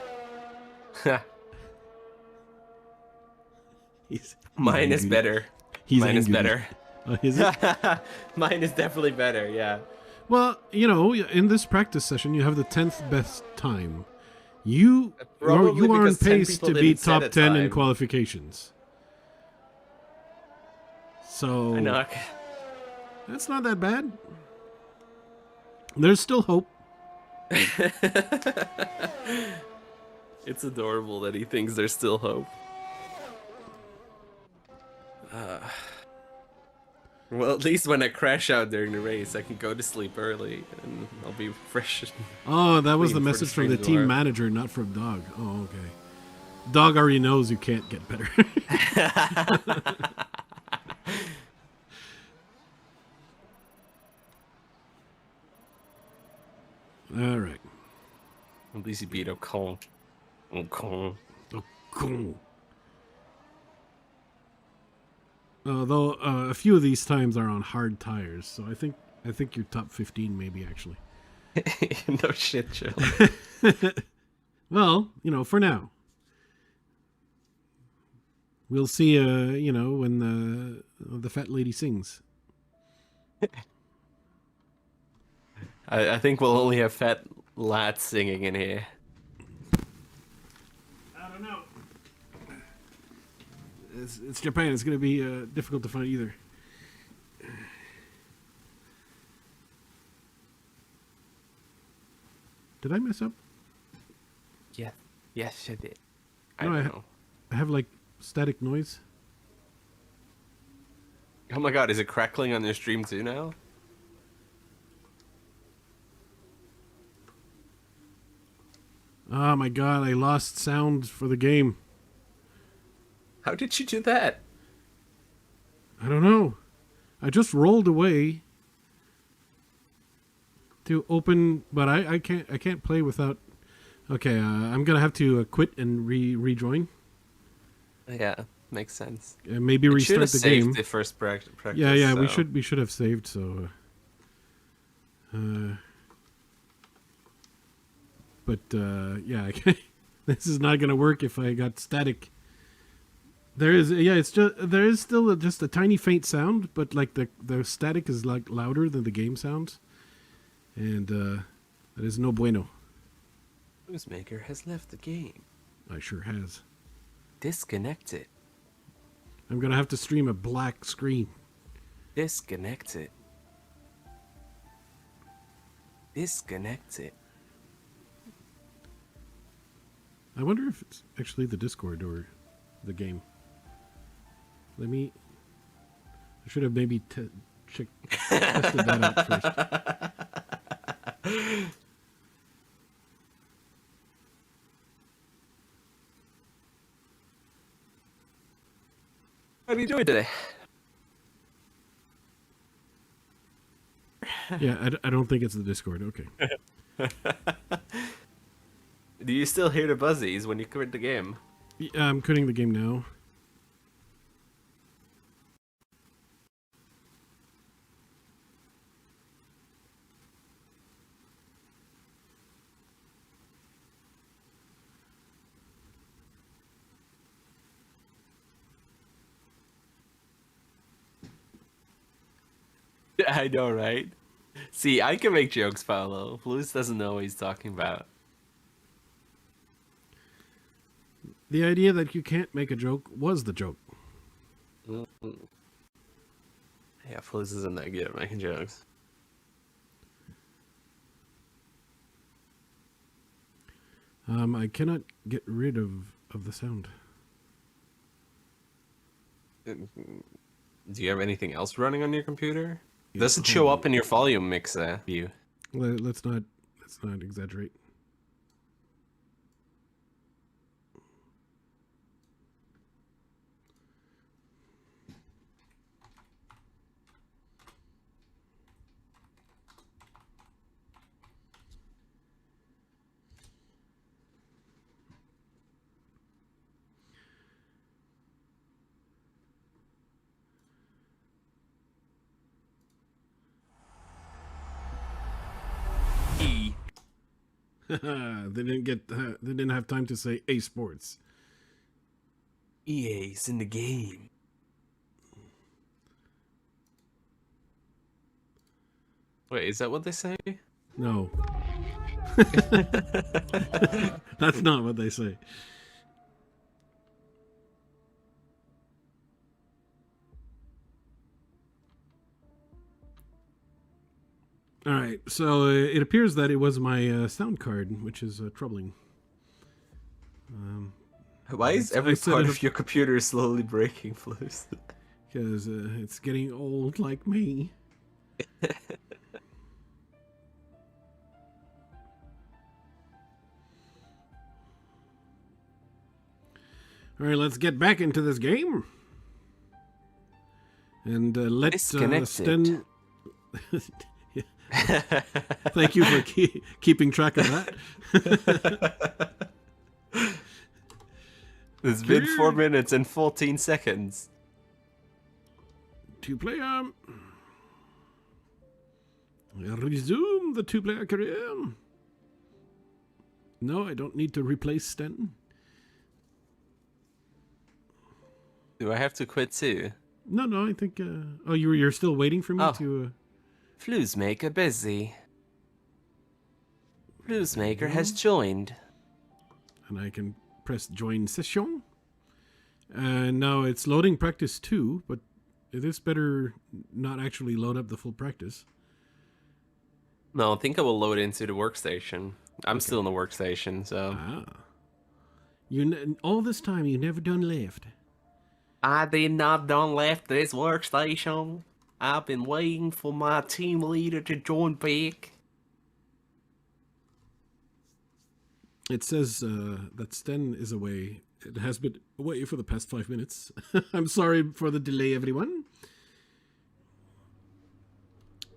Mine is angry. better. He's Mine is angry. better. Is it? Mine is definitely better, yeah. Well, you know, in this practice session, you have the 10th best time. You Probably are on because 10 pace people to didn't beat set top a 10 in time. qualifications. So I know. that's not that bad. There's still hope. It's adorable that he thinks there's still hope. Well, at least when I crash out during the race, I can go to sleep early and I'll be fresh. Oh, that was the Waiting for the message from stream the to team work. manager, not from Dog. Oh, okay. Dog already knows you can't get better. All right. At least he beat Ocon. Ocon. Oh, cool. Though a few of these times are on hard tires, so I think you're top 15 maybe actually. No shit, Joe. Well, you know, for now. We'll see you know, when the fat lady sings. I think we'll only have fat lads singing in here. I don't know. It's Japan. It's going to be difficult to find either. Did I mess up? Yeah. Yes, you did. No, I don't know. I have like static noise. Oh my god, is it crackling on your stream too now? Oh my god, I lost sound for the game. How did you do that? I don't know. I just rolled away to open, but I can't play without. Okay, I'm gonna have to quit and rejoin. Yeah, makes sense. Maybe It should restart have the saved game. the first practice. Yeah, we so- should have saved. So, but yeah, this is not gonna work if I got static. There is there is still just a tiny faint sound, but like the static is like louder than the game sounds, and that is no bueno. Newsmaker has left the game. I sure has. Disconnected. I'm gonna have to stream a black screen. Disconnected. Disconnected. I wonder if it's actually the Discord or the game. I should have maybe tested that out first. How are you doing today? Yeah, I don't think it's the Discord. Okay. Do you still hear the buzzies when you quit the game? Yeah, I'm quitting the game now. I know, right? See, I can make jokes, Paolo. Blues doesn't know what he's talking about. The idea that you can't make a joke was the joke. Yeah, Blues isn't that good at making jokes. I cannot get rid of the sound. Do you have anything else running on your computer? Does it show up in your volume mixer view? Let's not exaggerate. They didn't have time to say A Sports. EA's in the game. Wait, is that what they say? No. That's not what they say. All right, so it appears that it was my sound card, which is troubling. Why is every part of your computer slowly breaking, Blues? Because it's getting old like me. All right, let's get back into this game. And let Sten... Thank you for keeping track of that. It's been 4 minutes and 14 seconds. Two-player. Resume the two-player career. No, I don't need to replace Sten. Do I have to quit too? No, I think... oh, you're still waiting for me to... Flusemaker busy. Flusemaker has joined. And I can press join session. And now it's loading practice 2, but it is better not actually load up the full practice. No, I think I will load into the workstation. I'm still in the workstation, so... All this time you never done left. I did not done left this workstation. I've been waiting for my team leader to join back. It says that Sten is away. It has been away for the past 5 minutes. I'm sorry for the delay, everyone.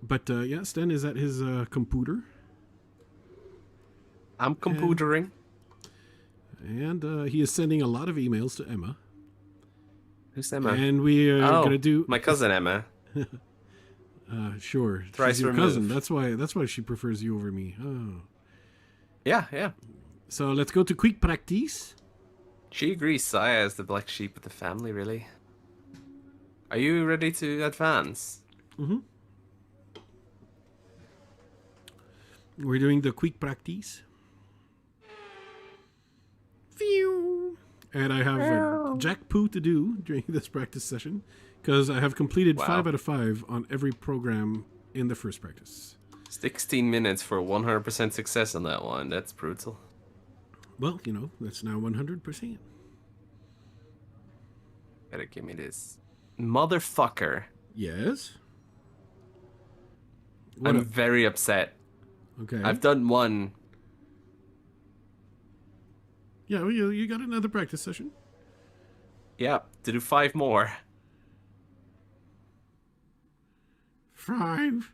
But yeah, Sten is at his computer. I'm computering. And he is sending a lot of emails to Emma. Who's Emma? And we are going to do... my cousin Emma. Sure. Thrice She's your removed. cousin. That's why she prefers you over me. Oh. Yeah. So let's go to quick practice. She agrees Saya is the black sheep of the family, really. Are you ready to advance? Mm-hmm. We're doing the quick practice. Phew. And I have jack poo to do during this practice session because I have completed 5 out of 5 on every program in the first practice. 16 minutes for 100% success on that one. That's brutal. Well, that's now 100%. Better give me this. Motherfucker. Yes. I'm very upset. Okay. I've done one. Yeah, well, you got another practice session. Yeah, to do 5 more. 5.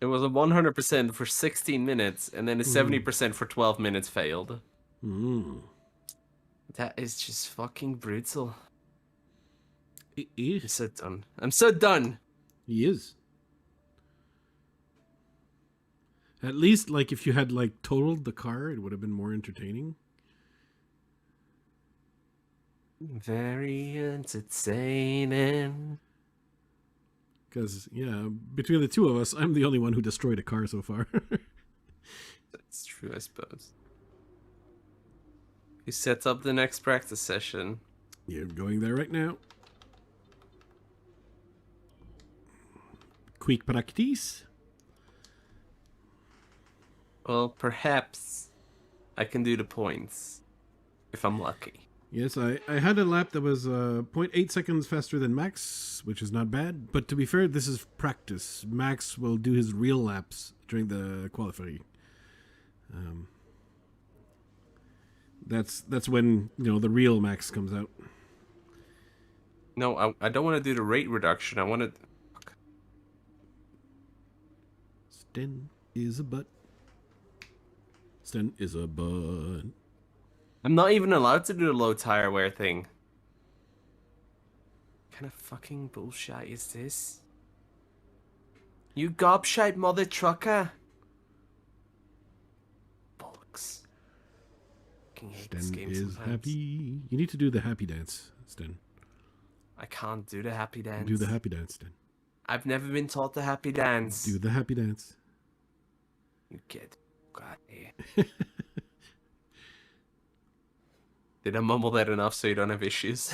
It was a 100% for 16 minutes, and then a 70% for 12 minutes failed. That is just fucking brutal. It I'm is. so done. I'm so done. He is. At least, like, if you had, like, totaled the car, it would have been more entertaining. Very entertaining. Because, yeah, between the two of us, I'm the only one who destroyed a car so far. That's true, I suppose. He sets up the next practice session. You're going there right now. Quick practice. Well, perhaps I can do the points if I'm lucky. Yes, I had a lap that was 0.8 seconds faster than Max, which is not bad. But to be fair, this is practice. Max will do his real laps during the qualifying. That's when, the real Max comes out. No, I don't want to do the rate reduction. I want to... Sten is a butt. Sten is a butt. I'm not even allowed to do the low tire wear thing. What kind of fucking bullshit is this? You gobshite mother trucker. Bollocks. Fucking hate this Sten game is sometimes. happy. You need to do the happy dance, Sten. I can't do the happy dance. Do the happy dance, Sten. I've never been taught the happy dance. Do the happy dance. You kid. God, yeah. Did I mumble that enough so you don't have issues?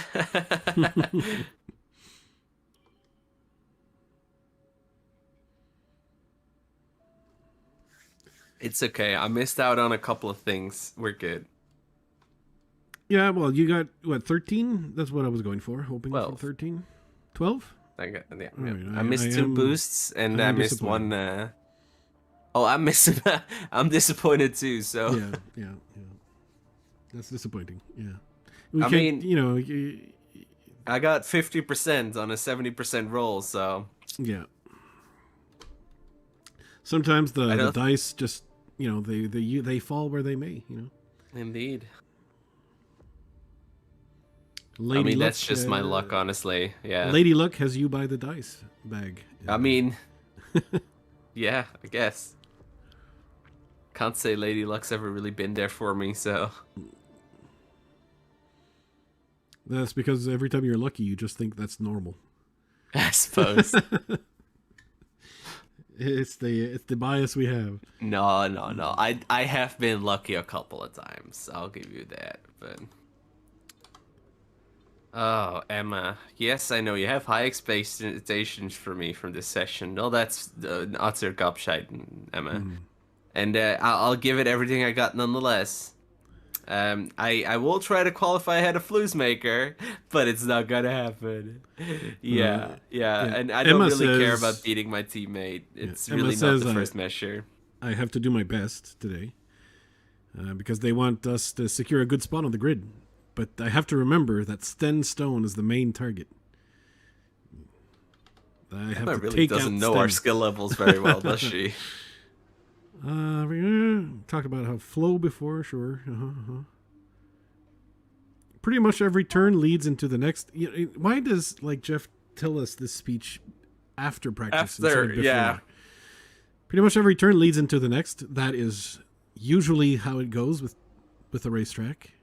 It's okay. I missed out on a couple of things. We're good. Yeah, well, you got, what, 13? That's what I was going for, hoping 12. for 13. 12? Yeah. Right, I missed 2 boosts, and I missed one... I'm missing... I'm disappointed too, so... Yeah. That's disappointing, yeah. I mean... I got 50% on a 70% roll, so... Yeah. Sometimes the dice just, they fall where they may, Indeed. Lady Luck, that's just my luck, honestly. Yeah. Lady Luck has you by the dice bag. Yeah, I guess. Can't say Lady Luck's ever really been there for me, so... That's because every time you're lucky, you just think that's normal. I suppose. It's the bias we have. No. I have been lucky a couple of times. I'll give you that, but... Oh, Emma. Yes, I know you have high expectations for me from this session. No, that's utter gobshite, Emma. And I'll give it everything I got nonetheless. I will try to qualify ahead of Flusemaker, but it's not gonna happen. Yeah. And I don't really care about beating my teammate. It's really not the first measure. I have to do my best today because they want us to secure a good spot on the grid. But I have to remember that Sten Stone is the main target. Emma really doesn't know our skill levels very well, does she? We talked about how flow before, sure. Pretty much every turn leads into the next. Why does Jeff tell us this speech after practice? After, yeah. Pretty much every turn leads into the next. That is usually how it goes with a racetrack.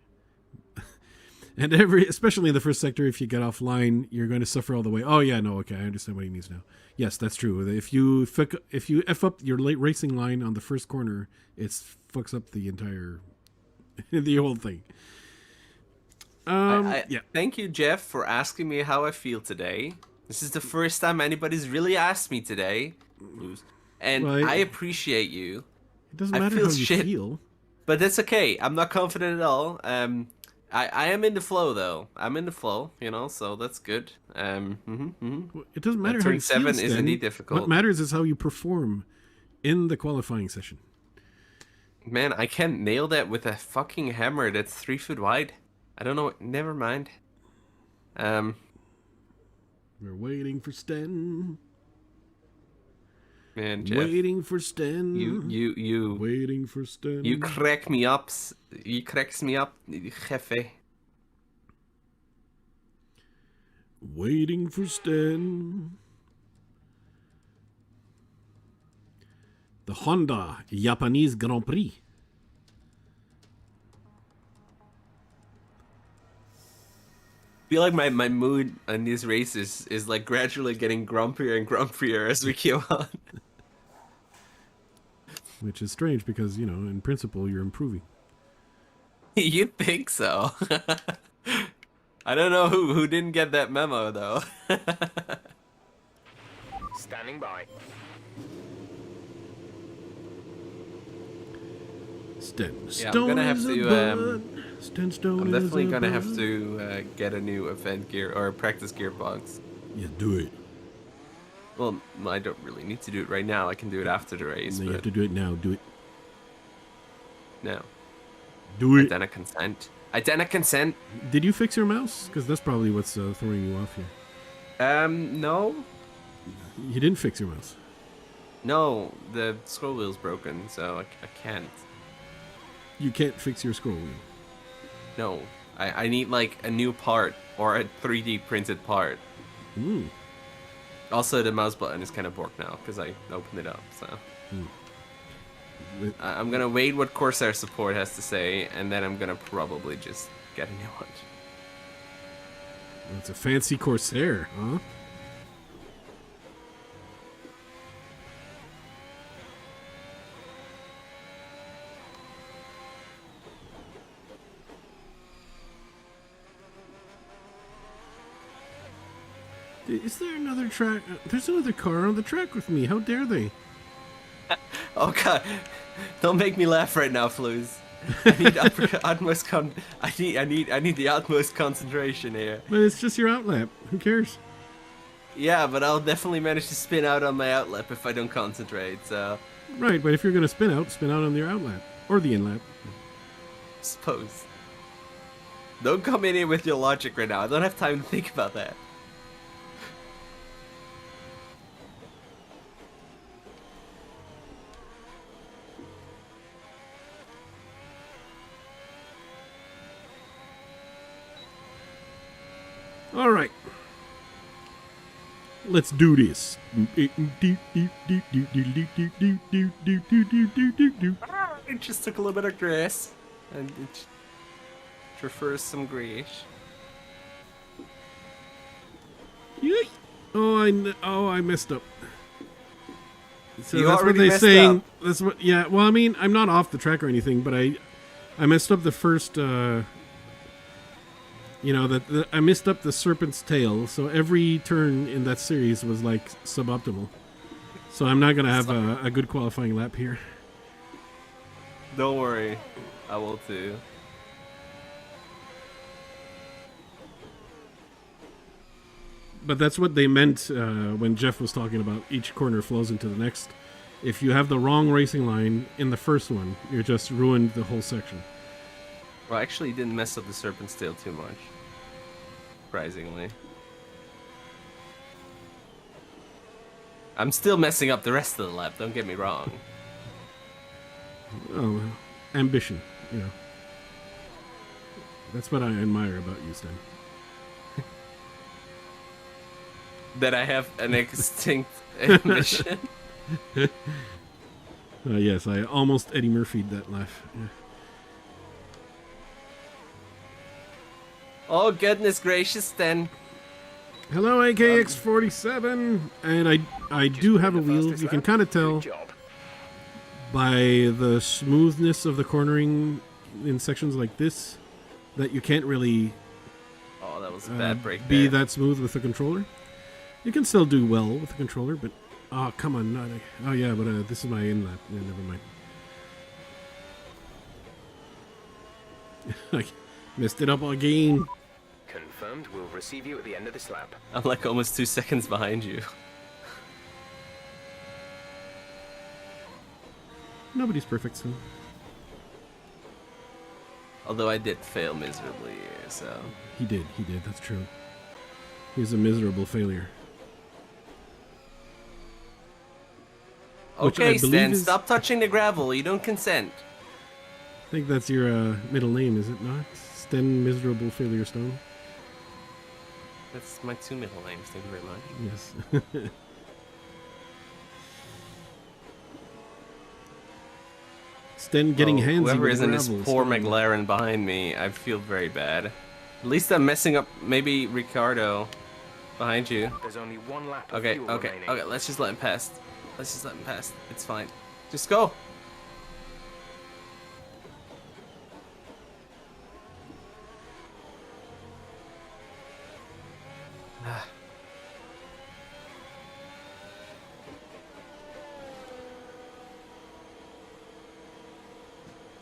And especially in the first sector, if you get offline, you're going to suffer all the way. Oh yeah, no, okay, I understand what he means now. Yes, that's true. If you f up your late racing line on the first corner, it fucks up the entire, the whole thing. Yeah. Thank you, Jeff, for asking me how I feel today. This is the first time anybody's really asked me today. And Well, I appreciate you. It doesn't I matter feel how you shit. feel. But that's okay. I'm not confident at all. I am in the flow though. I'm in the flow, so that's good. It doesn't matter how turn you feel, 7 is Sten. indeed difficult. What matters is how you perform in the qualifying session. Man, I can't nail that with a fucking hammer that's 3 foot wide. I don't know. Never mind. We're waiting for Sten. Man, Jeff. Waiting for Sten. You. Waiting for Sten. You crack me up. You cracks me up, jefe. Waiting for Sten. The Honda Japanese Grand Prix. I feel like my mood on these races is like gradually getting grumpier and grumpier as we go on. Which is strange because, in principle, you're improving. You think so? I don't know who didn't get that memo though. Standing by. Sten Yeah, I'm Stone gonna have is a to, bud. Sten Stone I'm is definitely a gonna have bud. to get a new event gear or practice gearbox. Yeah, do it. Well, I don't really need to do it right now. I can do it after the race. No, you But have to do it now. Do it. no. Do it. Identical consent. Identical consent. Did you fix your mouse? Because that's probably what's throwing you off here. No. You didn't fix your mouse. No, the scroll wheel's broken, so I can't. You can't fix your scroll wheel. No. I need like a new part or a 3D printed part. Mm. Also, the mouse button is kind of borked now because I opened it up, so. With- I'm gonna wait what Corsair support has to say, and then I'm gonna probably just get a new one. It's a fancy Corsair, huh? Is there another track? There's another car on the track with me. How dare they? Oh god, don't make me laugh right now, Fluz. I need I need the utmost concentration here. But it's just your outlap. Who cares? Yeah, but I'll definitely manage to spin out on my outlap if I don't concentrate. So, Right, but if you're gonna spin out on your outlap or the inlap. suppose. Don't come in here with your logic right now. I don't have time to think about that. All right. Let's do this. It just took a little bit of grace, and it prefers some grace. Yay. I messed up. So You that's what already they messed saying. up. That's what. Yeah. Well, I mean, I'm not off the track or anything, but I messed up the first. I messed up the serpent's tail. So every turn in that series was like suboptimal. So I'm not gonna have a good qualifying lap here. Don't worry, I will too. But that's what they meant when Jeff was talking about each corner flows into the next. If you have the wrong racing line in the first one, you're just ruined the whole section. Well, actually, you didn't mess up the serpent's tail too much. Surprisingly. I'm still messing up the rest of the lap, don't get me wrong. Oh, well, ambition, That's what I admire about you, Stan. That I have an extinct ambition. Yes, I almost Eddie Murphy'd that laugh. Yeah. Oh, goodness gracious, then. Hello, AKX47, and I do have a wheel. You can kind of tell Good job. by the smoothness of the cornering in sections like this that you can't really Oh, that was a bad break be there. that smooth with the controller. You can still do well with the controller, but Oh, come on. Not, oh, yeah, but this is my in lap. Yeah, never mind. I messed it up again. Confirmed. We'll receive you at the end of this lap. I'm like almost 2 seconds behind you. Nobody's perfect, so. Although I did fail miserably, so... He did, that's true. He's a miserable failure. Which I Okay, believe Stan, is- stop touching the gravel. You don't consent. I think that's your middle name, is it not? Sten Miserable Failure Stone? That's my 2 middle names. Thank you very much. Yes. Sten getting handsy Whoever with is in this gravel, poor Sten. McLaren behind me, I feel very bad. At least I'm messing up. Maybe Ricardo behind you. There's only one lap of Okay, fuel okay, remaining. okay. Let's just let him pass. Let's just let him pass. It's fine. Just go.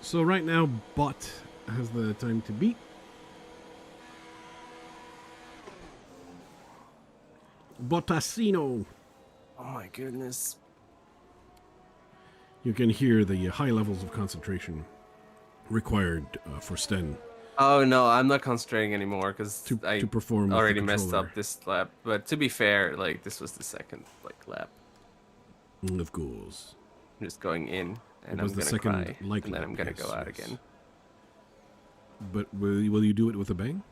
So right now, Bot has the time to beat. Bottasino. Oh my goodness. You can hear the high levels of concentration required for Sten Oh no, I'm not concentrating anymore because I to perform with the already messed controller. up this lap. But to be fair, like this was the second lap. Of course. I'm just going in, and It was I'm the gonna second cry, like and then lap, I'm gonna yes, go out yes. again. But will you do it with a bang?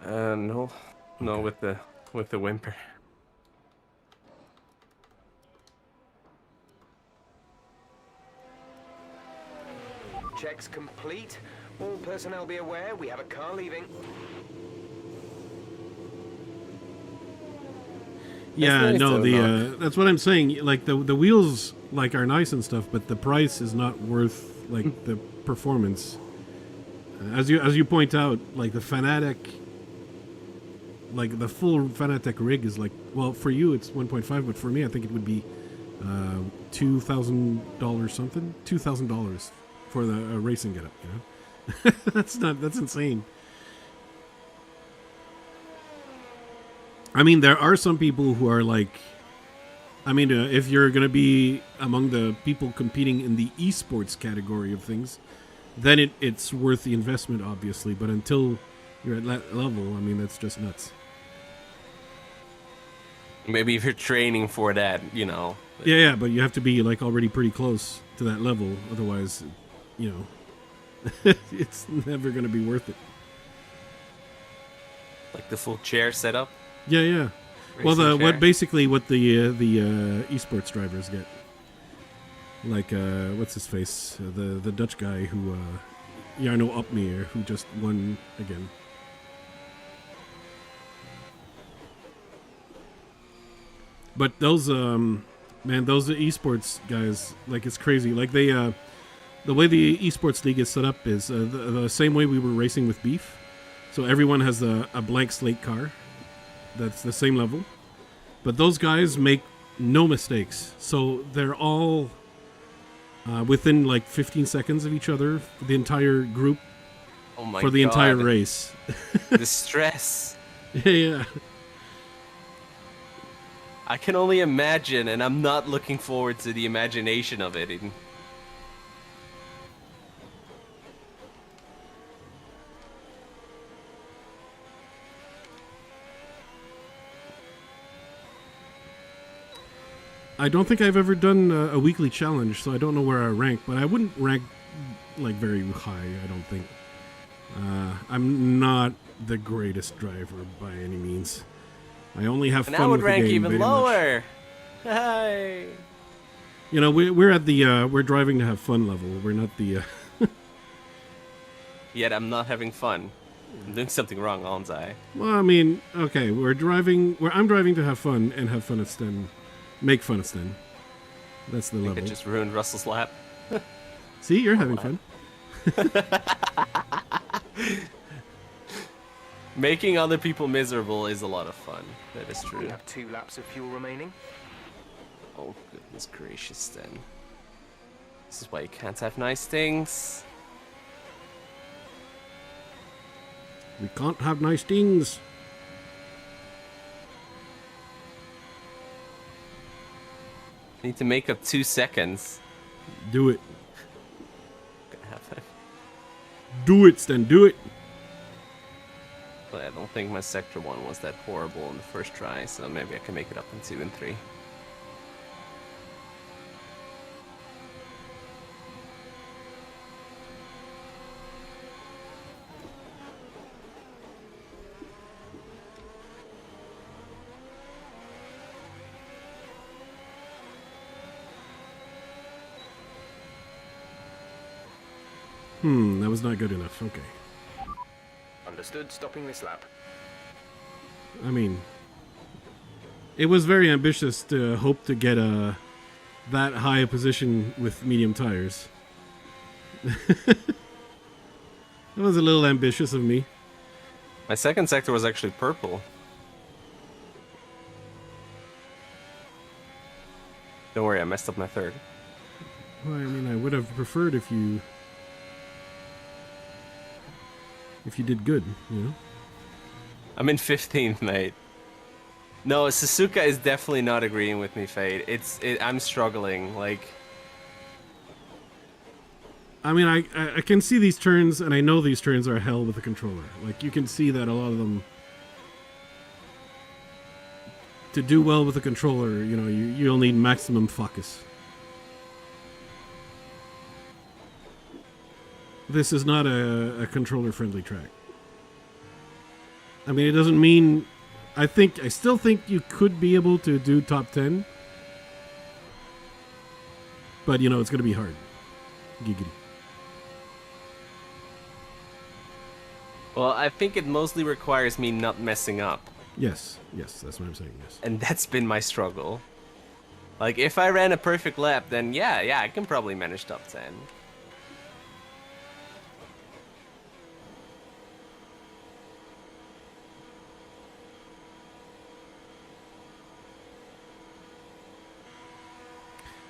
No, no, Okay. with the whimper. Checks complete. All personnel be aware, we have a car leaving. Yeah, nice no, though, that's what I'm saying. Like the wheels like are nice and stuff, but the price is not worth like the performance. As you point out, like the Fanatic, like the full Fanatec rig is like, well, for you it's 1.5, but for me I think it would be $2,000 something, $2,000 for the racing getup. You know, that's insane. I mean, there are some people who are like, I mean, if you're going to be among the people competing in the esports category of things, then it's worth the investment, obviously. But until you're at that level, I mean, that's just nuts. Maybe if you're training for that, you know. Yeah, but you have to be like already pretty close to that level. Otherwise, you know, it's never going to be worth it. Like the full chair setup. Yeah. Well, Racing chair. what the esports drivers get, like what's his face, the Dutch guy who Jarno Opmeer, who just won again. But those those esports guys, like it's crazy. Like they the way the esports league is set up is the same way we were racing with Beef. So everyone has a blank slate car. That's the same level, but those guys make no mistakes. So they're all within like 15 seconds of each other, the entire group, Oh my for the God. entire race. The stress. Yeah. I can only imagine, and I'm not looking forward to the imagination of it. I don't think I've ever done a weekly challenge, so I don't know where I rank, but I wouldn't rank like very high, I don't think. I'm not the greatest driver by any means. I only have And fun I would with rank the game, even very much. lower. Hi. You know, we're at the we're driving to have fun level. We're not the Yet I'm not having fun. I'm doing something wrong, aren't I? well, I mean, okay, I'm driving to have fun and have fun at Sten. Make fun of Sten. That's the I think level. I just ruined Russell's lap. See, you're having fun. Making other people miserable is a lot of fun. That is We true. have 2 laps of fuel remaining. Oh, goodness gracious, then. This is why you can't have nice things. We can't have nice things. Need to make up 2 seconds. Do it. Gonna have that. Do it, Stan. Do it. But I don't think my Sector 1 was that horrible in the first try, so maybe I can make it up in 2 and 3. That was not good enough. Okay. Understood, stopping this lap. I mean, it was very ambitious to hope to get that high a position with medium tires. That was a little ambitious of me. My second sector was actually purple. Don't worry, I messed up my third. Well, I mean, I would have preferred if you did good, you know? I'm in 15th, mate. No, Suzuka is definitely not agreeing with me, Fade. I'm struggling, like... I mean, I can see these turns, and I know these turns are hell with the controller. Like, you can see that a lot of them... To do well with the controller, you know, you'll need maximum focus. This is not a controller-friendly track. I mean, it doesn't mean... I still think you could be able to do top 10. But, you know, it's going to be hard. Giggity. Well, I think it mostly requires me not messing up. Yes, that's what I'm saying, yes. And that's been my struggle. Like, if I ran a perfect lap, then yeah, I can probably manage top 10.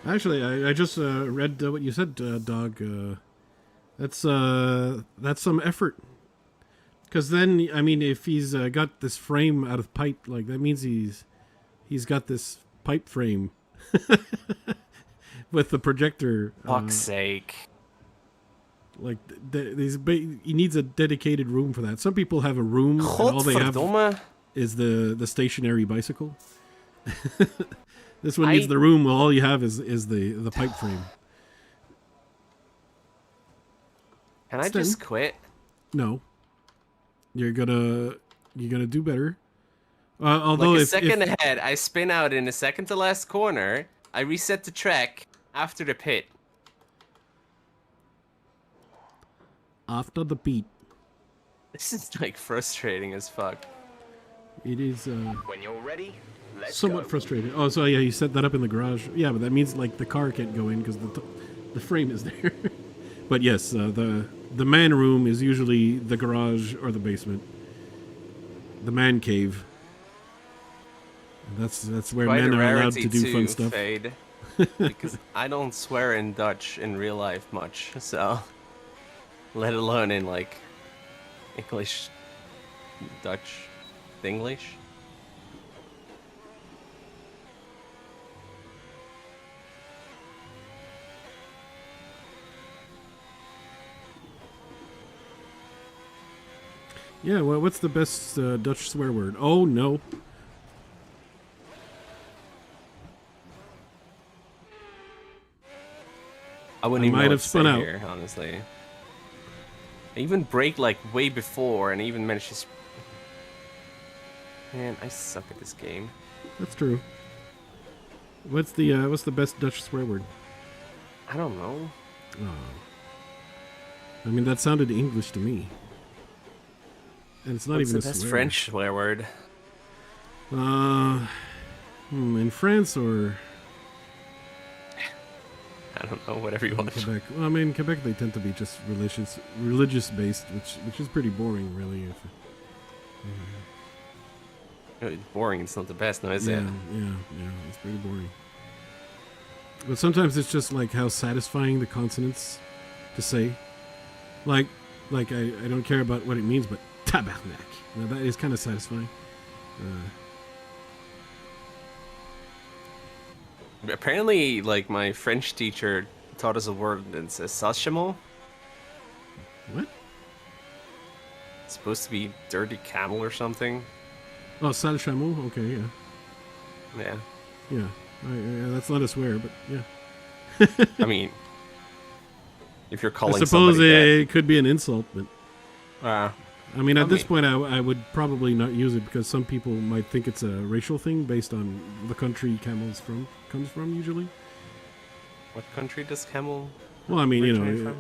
Actually, I just read what you said, Dog. That's some effort. Because then, I mean, if he's got this frame out of pipe, like that means he's got this pipe frame with the projector. Fuck's sake! Like he needs a dedicated room for that. Some people have a room and all they have is the stationary bicycle. This one needs the room. Well, all you have is the pipe frame. Can I just quit? No. You're gonna do better. Although like a second ahead, I spin out in the second to last corner. I reset the track after the pit. After the pit. This is like frustrating as fuck. It is. When you're ready, let's somewhat go. frustrating. Oh, so yeah, you set that up in the garage. Yeah, but that means like the car can't go in because the frame is there. But yes, the man room is usually the garage or the basement. The man cave. That's where Quite men a are allowed rarity to do fun too, stuff. Fade, because I don't swear in Dutch in real life much, so let alone in like English, Dutch, English. Yeah, well, what's the best Dutch swear word? Oh, no. I wouldn't even might know have what to spun say out. here, honestly. I even break like way before, and I even managed to. Man, I suck at this game. That's true. What's the best Dutch swear word? I don't know. Oh. I mean, that sounded English to me. And it's not What's even the a best swear. French swear word? In France or I don't know. Whatever you want. Quebec? Well, I mean, Quebec they tend to be just religious based, which is pretty boring, really. It's boring. It's not the best, no, is Yeah, it? yeah, it's pretty boring. But sometimes it's just like how satisfying the consonants to say. Like I don't care about what it means, but tabarnak. That is kind of satisfying. Apparently, like, my French teacher taught us a word that says sachemo. What? It's supposed to be dirty camel or something. Oh, sale chameau? Okay, yeah. Yeah. Yeah. Yeah, that's not a swear, but yeah. I mean, if you're calling I suppose somebody it could be an insult, but that. I mean, at this point, I would probably not use it because some people might think it's a racial thing based on the country camels comes from usually. What country does camel? Well, I mean, you originate know,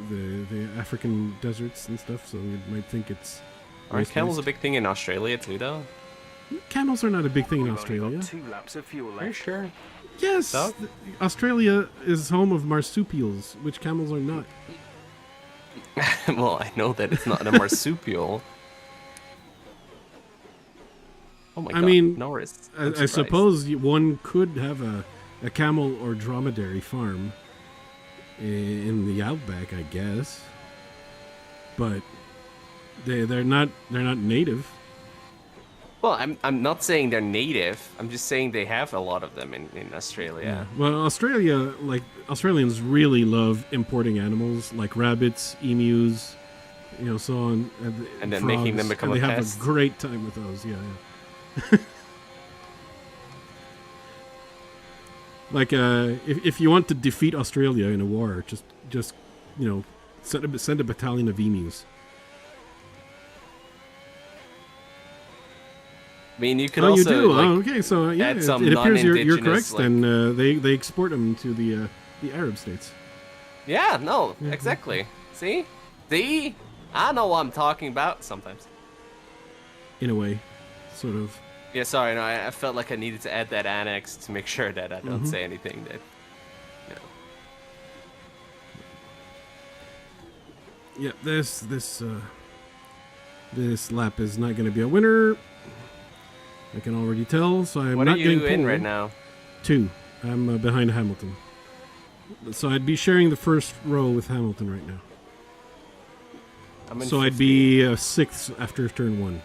from? the African deserts and stuff, so you might think it's. Aren't camels a race-based. big thing in Australia too, though? Camels are not a big thing in We've only Australia. got 2 laps of fuel Are you left. sure? Yes, Dog? Australia is home of marsupials, which camels are not. Well, I know that it's not a marsupial. Oh my god, mean, Norris. I suppose one could have a camel or dromedary farm in the outback, I guess, but they're not native. Well, I'm not saying they're native. I'm just saying they have a lot of them in Australia. Well, Australians really love importing animals like rabbits, emus, so on, And then making them become and a they pest. have a great time with those. Yeah. Like, if you want to defeat Australia in a war, just send a battalion of emus. I mean, you could Oh, also you do? like, okay, so yeah, add it some appears you're non-indigenous, correct. Then they export them to the Arab states. Yeah, no, exactly. See? I know what I'm talking about sometimes. In a way, sort of. Yeah, sorry, no, I felt like I needed to add that annex to make sure that I don't say anything that, Yeah, this lap is not going to be a winner. I can already tell, so I'm What not are getting you in pole. right now? 2. I'm behind Hamilton. So I'd be sharing the first row with Hamilton right now. I'm in So I'd 15th. be 6th after turn 1.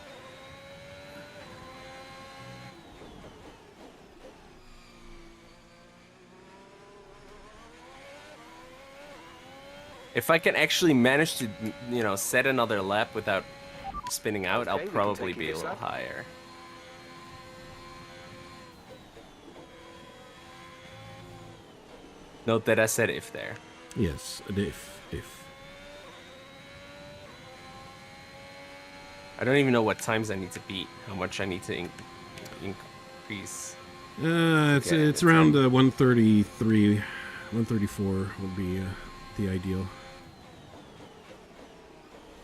If I can actually manage to, set another lap without spinning out, I'll Okay, we can probably take be a this little lap. higher. Note that I said if there. Yes, a diff. I don't even know what times I need to beat, how much I need to increase. It's Okay, it's it's around 133, 134 would be the ideal.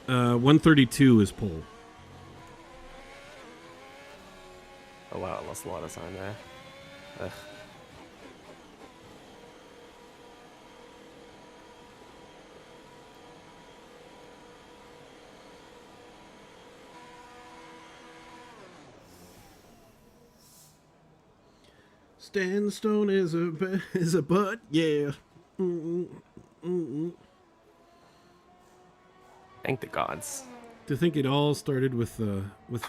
132 is pole. Oh wow, I lost a lot of time there. Ugh. Sandstone is a butt, yeah. Thank the gods. To think it all started with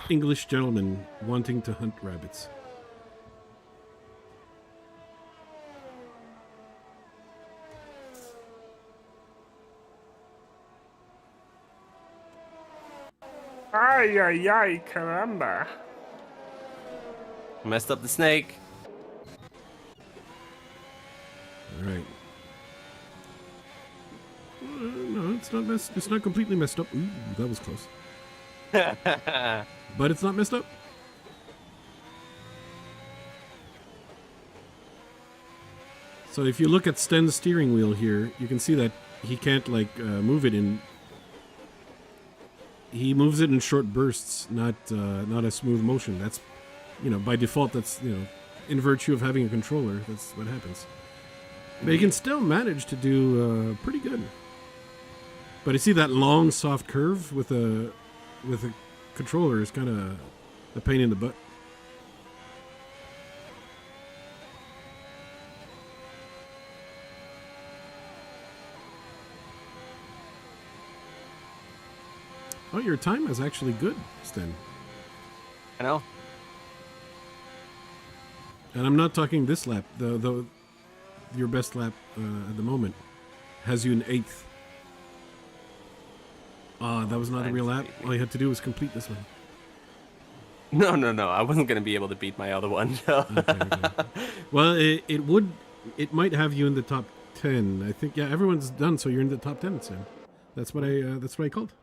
English gentlemen wanting to hunt rabbits. Ay, ay, ay, caramba. Messed up the snake. All right. No, it's not messed. It's not completely messed up. Ooh, that was close. But it's not messed up. So if you look at Sten's steering wheel here, you can see that he can't move it in. He moves it in short bursts, not a smooth motion. That's, by default. That's in virtue of having a controller. That's what happens. But he can still manage to do pretty good. But you see that long, soft curve with a controller is kind of a pain in the butt. Oh, your time is actually good, Sten. I know. And I'm not talking this lap. Your best lap at the moment has you in 8th. Ah, that was not a real lap. All you had to do was complete this one. No. I wasn't going to be able to beat my other one. No. Okay. Well, it might have you in the top 10. I think, yeah, everyone's done, so you're in the top 10, Sam. That's what I called.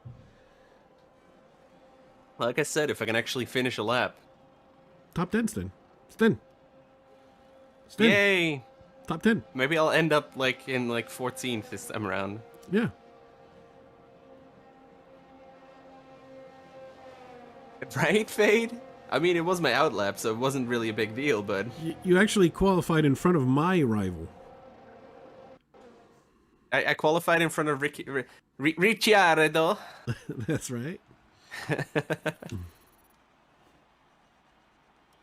Like I said, if I can actually finish a lap. Top 10, Sten. Yay! Top 10. Maybe I'll end up in 14th this time around. Yeah. Right, Fade? I mean, it was my out lap, so it wasn't really a big deal, but... You actually qualified in front of my rival. I qualified in front of Ricciardo. That's right.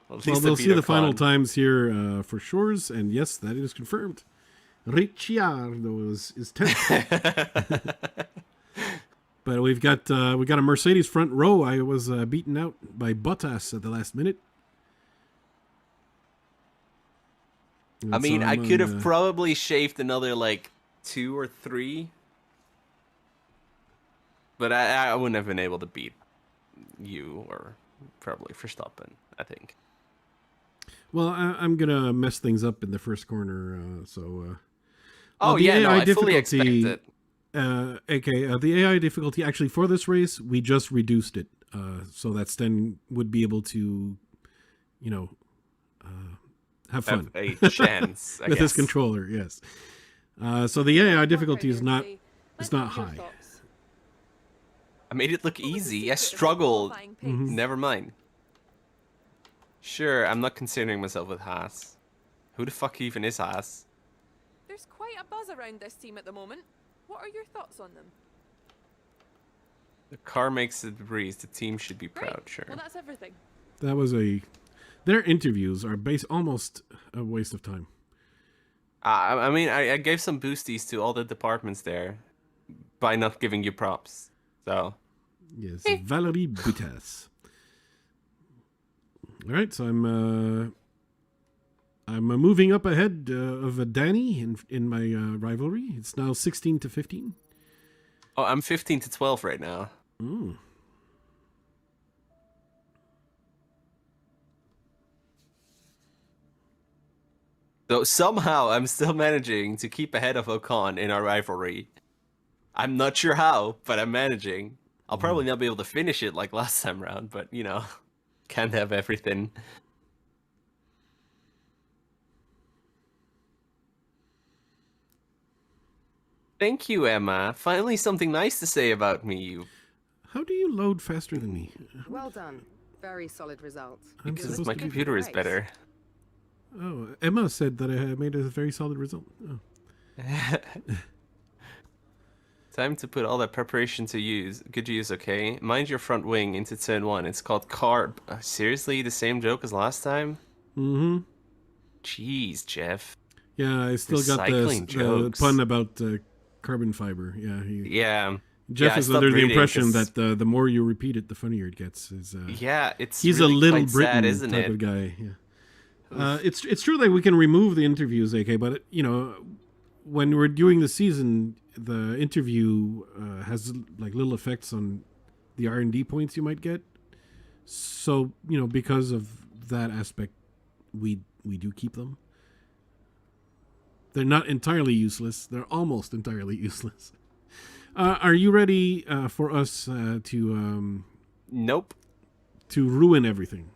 Well, we'll see the final times here for Shores, and yes, that is confirmed. Ricciardo is 10th. But we've got a Mercedes front row. I was beaten out by Bottas at the last minute. And I mean, so I could have probably shaved another 2 or 3, but I wouldn't have been able to beat you or probably Verstappen, I think. Well, I'm gonna mess things up in the first corner. I fully expect it. The AI difficulty actually for this race, we just reduced it so that Sten would be able to, have fun. Have a chance, I with guess. his controller. Yes. So the AI difficulty is not high. I made it look easy. I struggled. Mm-hmm. Never mind. Sure, I'm not considering myself with Haas. Who the fuck even is Haas? There's quite a buzz around this team at the moment. What are your thoughts on them? The car makes the breeze. The team should be proud, Great. sure. Well, that's everything. That was their interviews are almost a waste of time. I mean, I gave some boosties to all the departments there by not giving you props. So. Yes, Valerie Bottas. All right, so I'm moving up ahead of Danny in my rivalry. It's now 16-15. Oh, I'm 15-12 right now. Mm. So somehow I'm still managing to keep ahead of Ocon in our rivalry. I'm not sure how, but I'm managing. I'll probably not be able to finish it like last time round, but can't have everything. Thank you, Emma. Finally something nice to say about me. How do you load faster than me? Well done. Very solid results. Because my computer is better. Oh, Emma said that I made a very solid result. Oh. Time to put all that preparation to good use, okay? Mind your front wing into turn 1. It's called carb. Seriously? The same joke as last time? Mm-hmm. Jeez, Jeff. Yeah, I still got the pun about carbon fiber. Yeah. Jeff is under the impression that the more you repeat it, the funnier it gets. He's really a Little quite Britain sad, isn't type it? of guy. Yeah. It's true that we can remove the interviews, AK, but when we're doing the season, the interview has little effects on the R&D points you might get. So because of that aspect, we do keep them. They're not entirely useless. They're almost entirely useless. Are you ready for us to? Nope. To ruin everything.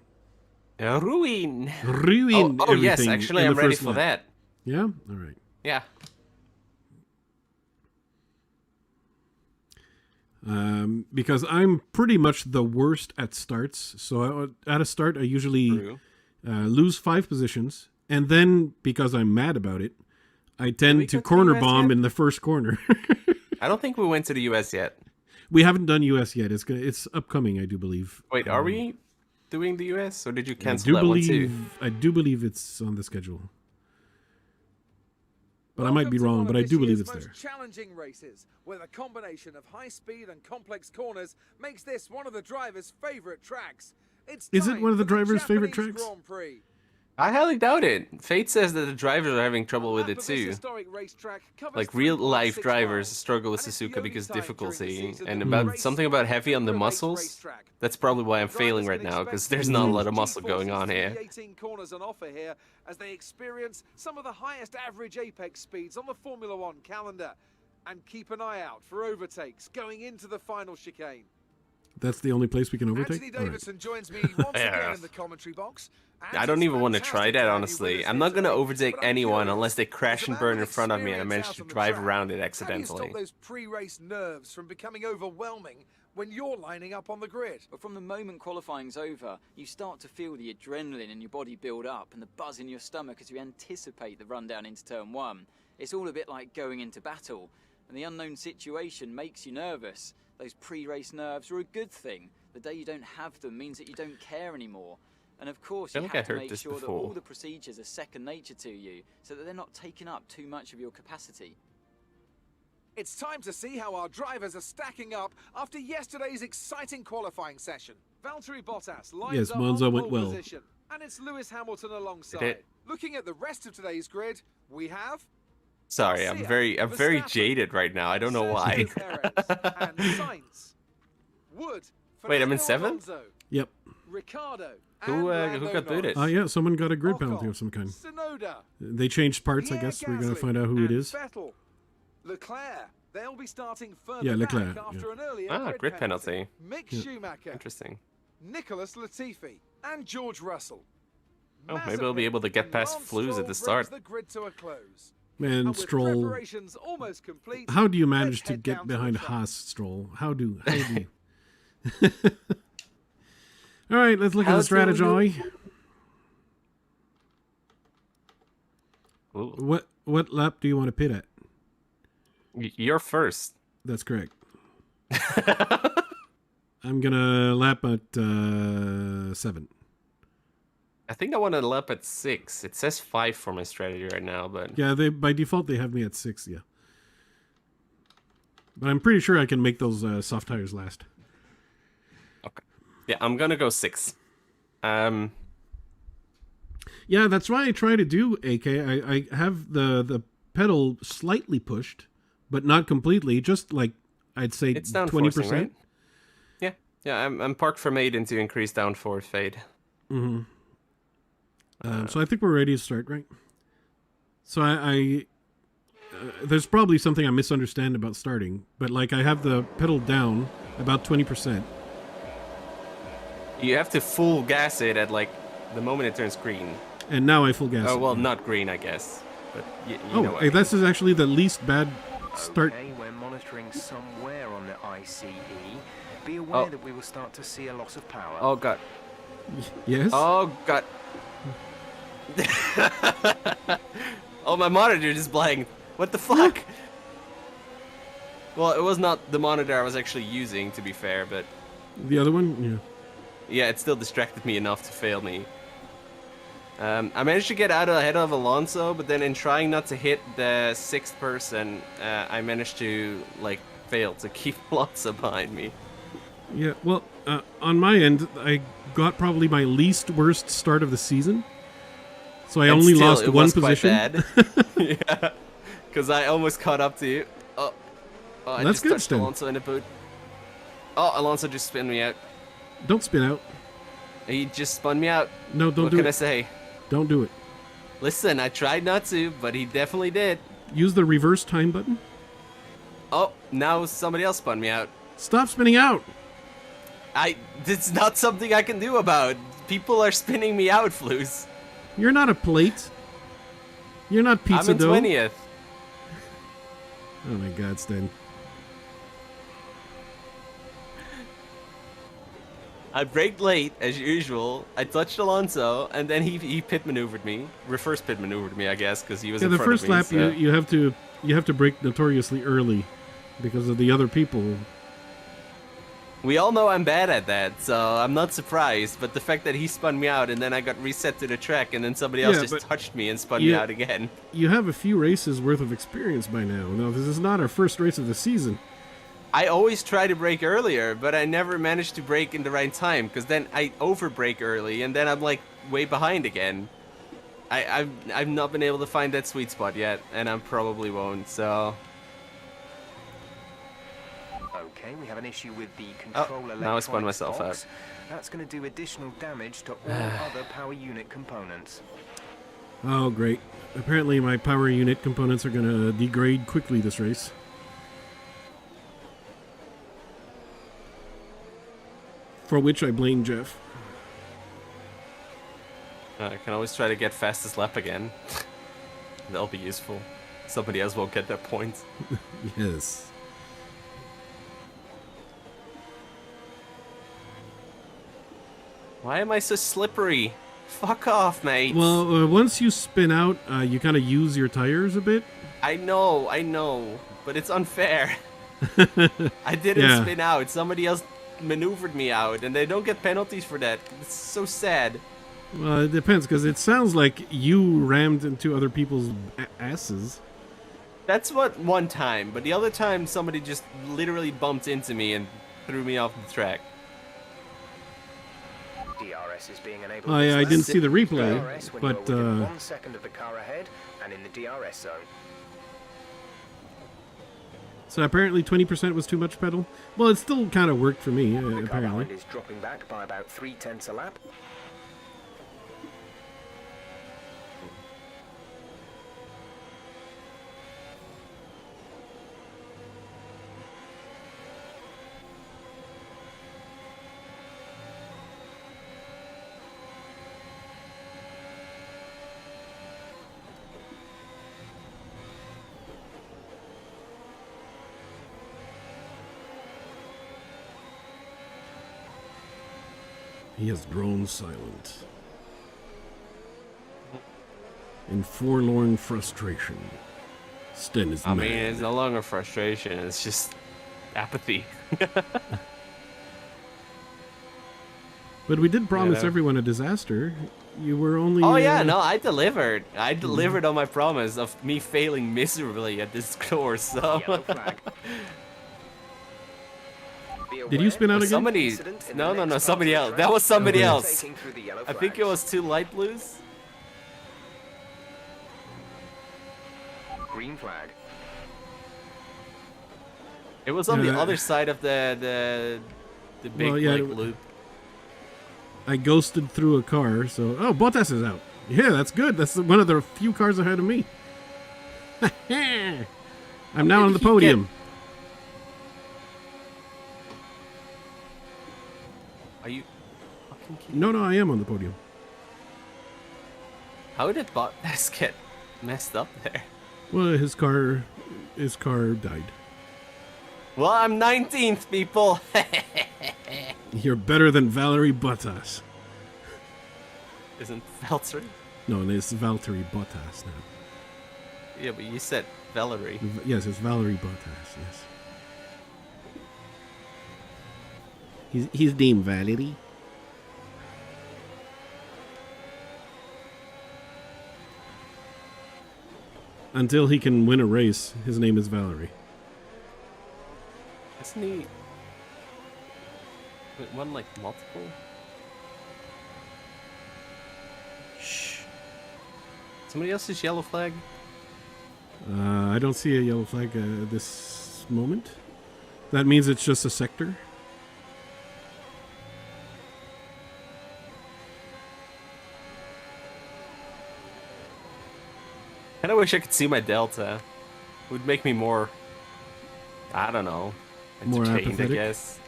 Ruin everything. Oh yes, actually, I'm ready for that. Yeah. All right. Yeah. Because I'm pretty much the worst at starts. So at a start, I usually lose 5 positions, and then because I'm mad about it, I tend to corner bomb in the first corner. I don't think we went to the US yet. We haven't done US yet. It's upcoming, I do believe. Wait, are we doing the US, or did you cancel that one too? I do believe it's on the schedule. But I might be wrong, but I do believe it's there. Challenging races, where the combination of high speed and complex corners makes this one of the drivers' favorite tracks. Is it one of the drivers' favorite tracks? Grand Prix. I highly doubt it. Fate says that the drivers are having trouble with it too. Like real life drivers struggle with Suzuka because of difficulty, and about something about heavy on the muscles. That's probably why I'm failing right now, because there's not a lot of muscle going on here. 18 corners on offer here as they experience some of the highest average apex speeds on the Formula One calendar, and keep an eye out for overtakes going into the final chicane. That's the only place we can overtake? Anthony Davidson joins me once again in the commentary box. I don't even want to try that, honestly. I'm not going to overtake anyone unless they crash and burn in front of me and I manage to drive around it accidentally. How do you stop those pre-race nerves from becoming overwhelming when you're lining up on the grid? But from the moment qualifying's over, you start to feel the adrenaline in your body build up and the buzz in your stomach as you anticipate the run down into turn one. It's all a bit like going into battle, and the unknown situation makes you nervous. Those pre-race nerves are a good thing. The day you don't have them means that you don't care anymore. And of course, you have to make sure that all the procedures are second nature to you, so that they're not taking up too much of your capacity. It's time to see how our drivers are stacking up after yesterday's exciting qualifying session. Valtteri Bottas lines up on the pole position, and it's Lewis Hamilton alongside. Looking at the rest of today's grid, we have... Sorry, I'm very jaded right now. I don't know why. Wait, I'm in 7th? Yep. Who got booted? Yeah, someone got a grid penalty of some kind. They changed parts, I guess. We're going to find out who it is. Leclerc, they'll be starting further yeah, Leclerc. back after an earlier grid penalty. Mick Schumacher. Interesting. Nicholas Latifi and George Russell. Oh, maybe we'll be able to get past Flues at the start. The grid to a close. Man, Stroll. How do you manage to get behind Haas, Stroll? How do you? All right, let's look at the strategy. What lap do you want to pit at? You're first. That's correct. I'm gonna lap at 7. I think I want to lap at 6. It says 5 for my strategy right now, but yeah, by default they have me at 6. Yeah, but I'm pretty sure I can make those soft tires last. Okay. Yeah, I'm gonna go 6. Yeah, that's why I try to do AK. I have the pedal slightly pushed, but not completely. Just like I'd say 20%. Right? Yeah. I'm parked from 8 into increased downforce fade. Mm-hmm. So I think we're ready to start, right? So I there's probably something I misunderstand about starting, but like I have the pedal down about 20%. You have to full gas it at like the moment it turns green. And now I full gas. Oh well, not green, I guess. But you know what this is actually the least bad start. Okay, we're monitoring somewhere on the ICE. Be aware that we will start to see a loss of power. Oh god. Yes. Oh god. Oh, my monitor just blanked. What the fuck? Well, it was not the monitor I was actually using, to be fair, but... The other one? Yeah. Yeah, it still distracted me enough to fail me. I managed to get out ahead of Alonso, but then in trying not to hit the 6th person, I managed to, like, fail to keep Alonso behind me. Yeah, well, on my end, I got probably my least worst start of the season. So I only lost one position. Yeah, because I almost caught up to you. Oh, I that's just good, touched Alonso in the boot. Oh, Alonso just spun me out. Don't spin out. He just spun me out. No, don't do it. What can I say? Don't do it. Listen, I tried not to, but he definitely did. Use the reverse time button. Oh, now somebody else spun me out. Stop spinning out. It's not something I can do about. People are spinning me out, Flues. You're not a plate. You're not pizza dough. I'm in 20th. Oh my god, Stan. I braked late, as usual. I touched Alonso, and then he pit maneuvered me. Reverse pit maneuvered me, I guess, because he was in front of me. The first lap, so. you have to brake notoriously early because of the other people. We all know I'm bad at that, so I'm not surprised. But the fact that he spun me out and then I got reset to the track and then somebody else just touched me and spun me out again. You have a few races worth of experience by now. No, this is not our first race of the season. I always try to brake earlier, but I never manage to brake in the right time because then I over-brake early and then I'm like way behind again. I've not been able to find that sweet spot yet, and I probably won't, so... Okay, we have an issue with the controller now I spun myself box. out. That's going to do additional damage to all other power unit components. Oh, great. Apparently my power unit components are going to degrade quickly this race. For which I blame Jeff. I can always try to get fastest lap again. That'll be useful. Somebody else won't get that point. Yes. Why am I so slippery? Fuck off, mate. Well, once you spin out, you kind of use your tires a bit. I know, but it's unfair. I didn't spin out. Somebody else maneuvered me out, and they don't get penalties for that. It's so sad. Well, it depends, because it sounds like you rammed into other people's asses. That's what one time, but the other time somebody just literally bumped into me and threw me off the track. DRS is being enabled. I didn't see the replay, DRS when but you're within 1 second of the car ahead and in the DRS zone. So apparently 20% was too much pedal. Well, it still kind of worked for me, The car apparently. behind is dropping back by about 0.3 a lap. He has grown silent. In forlorn frustration, Sten is mad. I mean, it's no longer frustration, it's just apathy. But we did promise everyone a disaster. You were only... Oh yeah, no, I delivered. I delivered on my promise of me failing miserably at this course, so... Yellow flag. Did you spin out again? Somebody... No, somebody else. That was somebody else. I think it was 2 light blues. Green flag. It was on the other side of the big loop. I ghosted through a car, so... Oh, Bottas is out. Yeah, that's good. That's one of the few cars ahead of me. I'm now on the podium. Are you fucking kidding? No, I am on the podium. How did Bottas get messed up there? Well, his car died. Well, I'm 19th, people. You're better than Valerie Bottas. Isn't Valtteri? No, it's Valtteri Bottas now. Yeah, but you said Valerie. Yes, it's Valerie Bottas, yes. His name Valerie. Until he can win a race, his name is Valerie. Isn't he... Wait, one like multiple? Shh. Somebody else's yellow flag? I don't see a yellow flag at this moment. That means it's just a sector. Kinda wish I could see my delta. It would make me more... I don't know. More entertained, apathetic? I guess.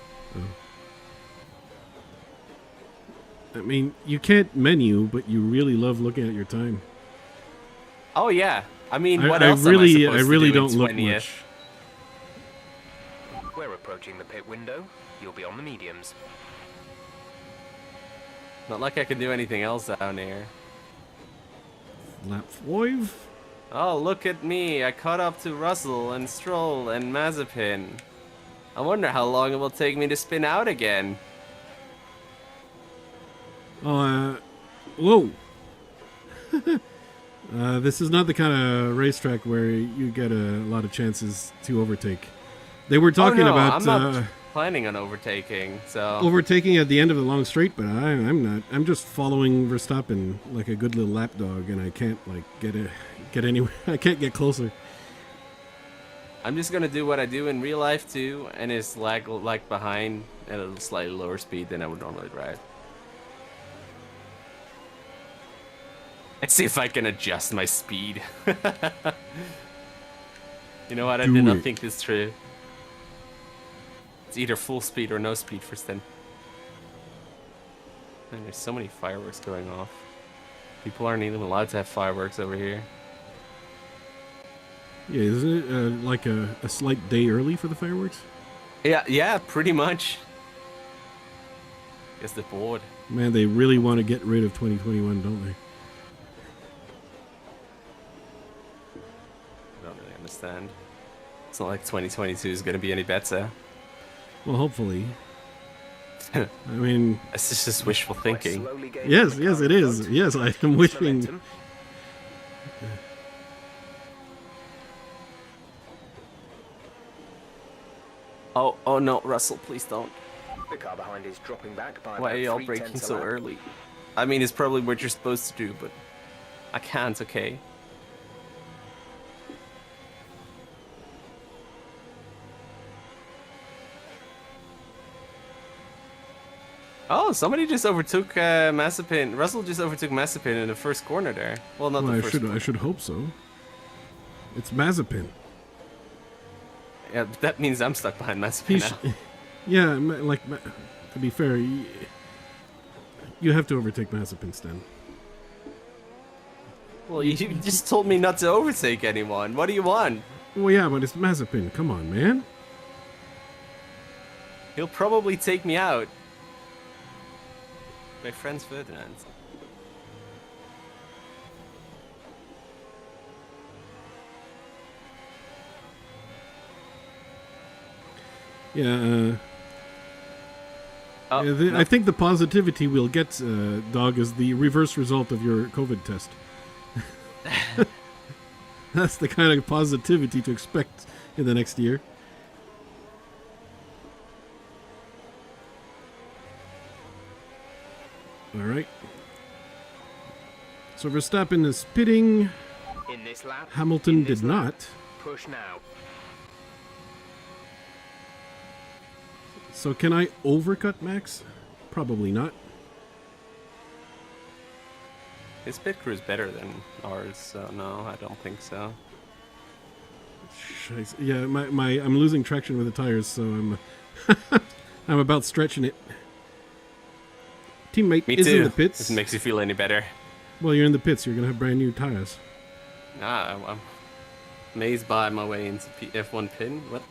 I mean, you can't menu, but you really love looking at your time. Oh yeah. I mean, I what else am I supposed to really do in don't look 20th? much. We're approaching the pit window. You'll be on the mediums. Not like I can do anything else down here. Lap 5? Oh, look at me. I caught up to Russell and Stroll and Mazepin. I wonder how long it will take me to spin out again. Oh, whoa. This is not the kind of racetrack where you get a lot of chances to overtake. They were talking about I'm not planning on overtaking, so overtaking at the end of the long straight, but I'm not. I'm just following Verstappen like a good little lapdog, and I can't like get anywhere. I can't get closer. I'm just gonna do what I do in real life too, and is lag behind at a slightly lower speed than I would normally drive. Let's see if I can adjust my speed. You know what? I did not think this through. It's either full speed or no speed for Sten. And there's so many fireworks going off. People aren't even allowed to have fireworks over here. Yeah, isn't it like a slight day early for the fireworks? Yeah, pretty much. Guess they're bored. Man, they really want to get rid of 2021, don't they? I don't really understand. It's not like 2022 is going to be any better. Well, hopefully. I mean... It's just wishful thinking. Yes, it is. Yes, I am wishing... Oh no, Russell, please don't. The car behind is dropping back by Why are y'all about 3/10 braking so a lap. early? I mean, it's probably what you're supposed to do, but I can't, okay? Oh, somebody just overtook Mazepin. Russell just overtook Mazepin in the first corner there. Well, not the first corner. I should hope so. It's Mazepin. Yeah, that means I'm stuck behind Mazepin now. Yeah, like, to be fair, you have to overtake Mazepin, Stan. Well, you just told me not to overtake anyone. What do you want? Well, yeah, but it's Mazepin. Come on, man. He'll probably take me out. My friend's Ferdinand. Yeah, No. I think the positivity we'll get, Dog, is the reverse result of your COVID test. That's the kind of positivity to expect in the next year. All right. So Verstappen is pitting. In this lap, Hamilton in this did lap, not. Push now. So can I overcut Max? Probably not. His pit crew is better than ours, so no, I don't think so. Scheiße. Yeah, I'm losing traction with the tires, so I'm I'm about stretching it. Teammate Me is too. in the pits. If it makes you feel any better. Well, you're in the pits. You're gonna have brand new tires. Nah, I'm amazed by my way into F1 pin. What?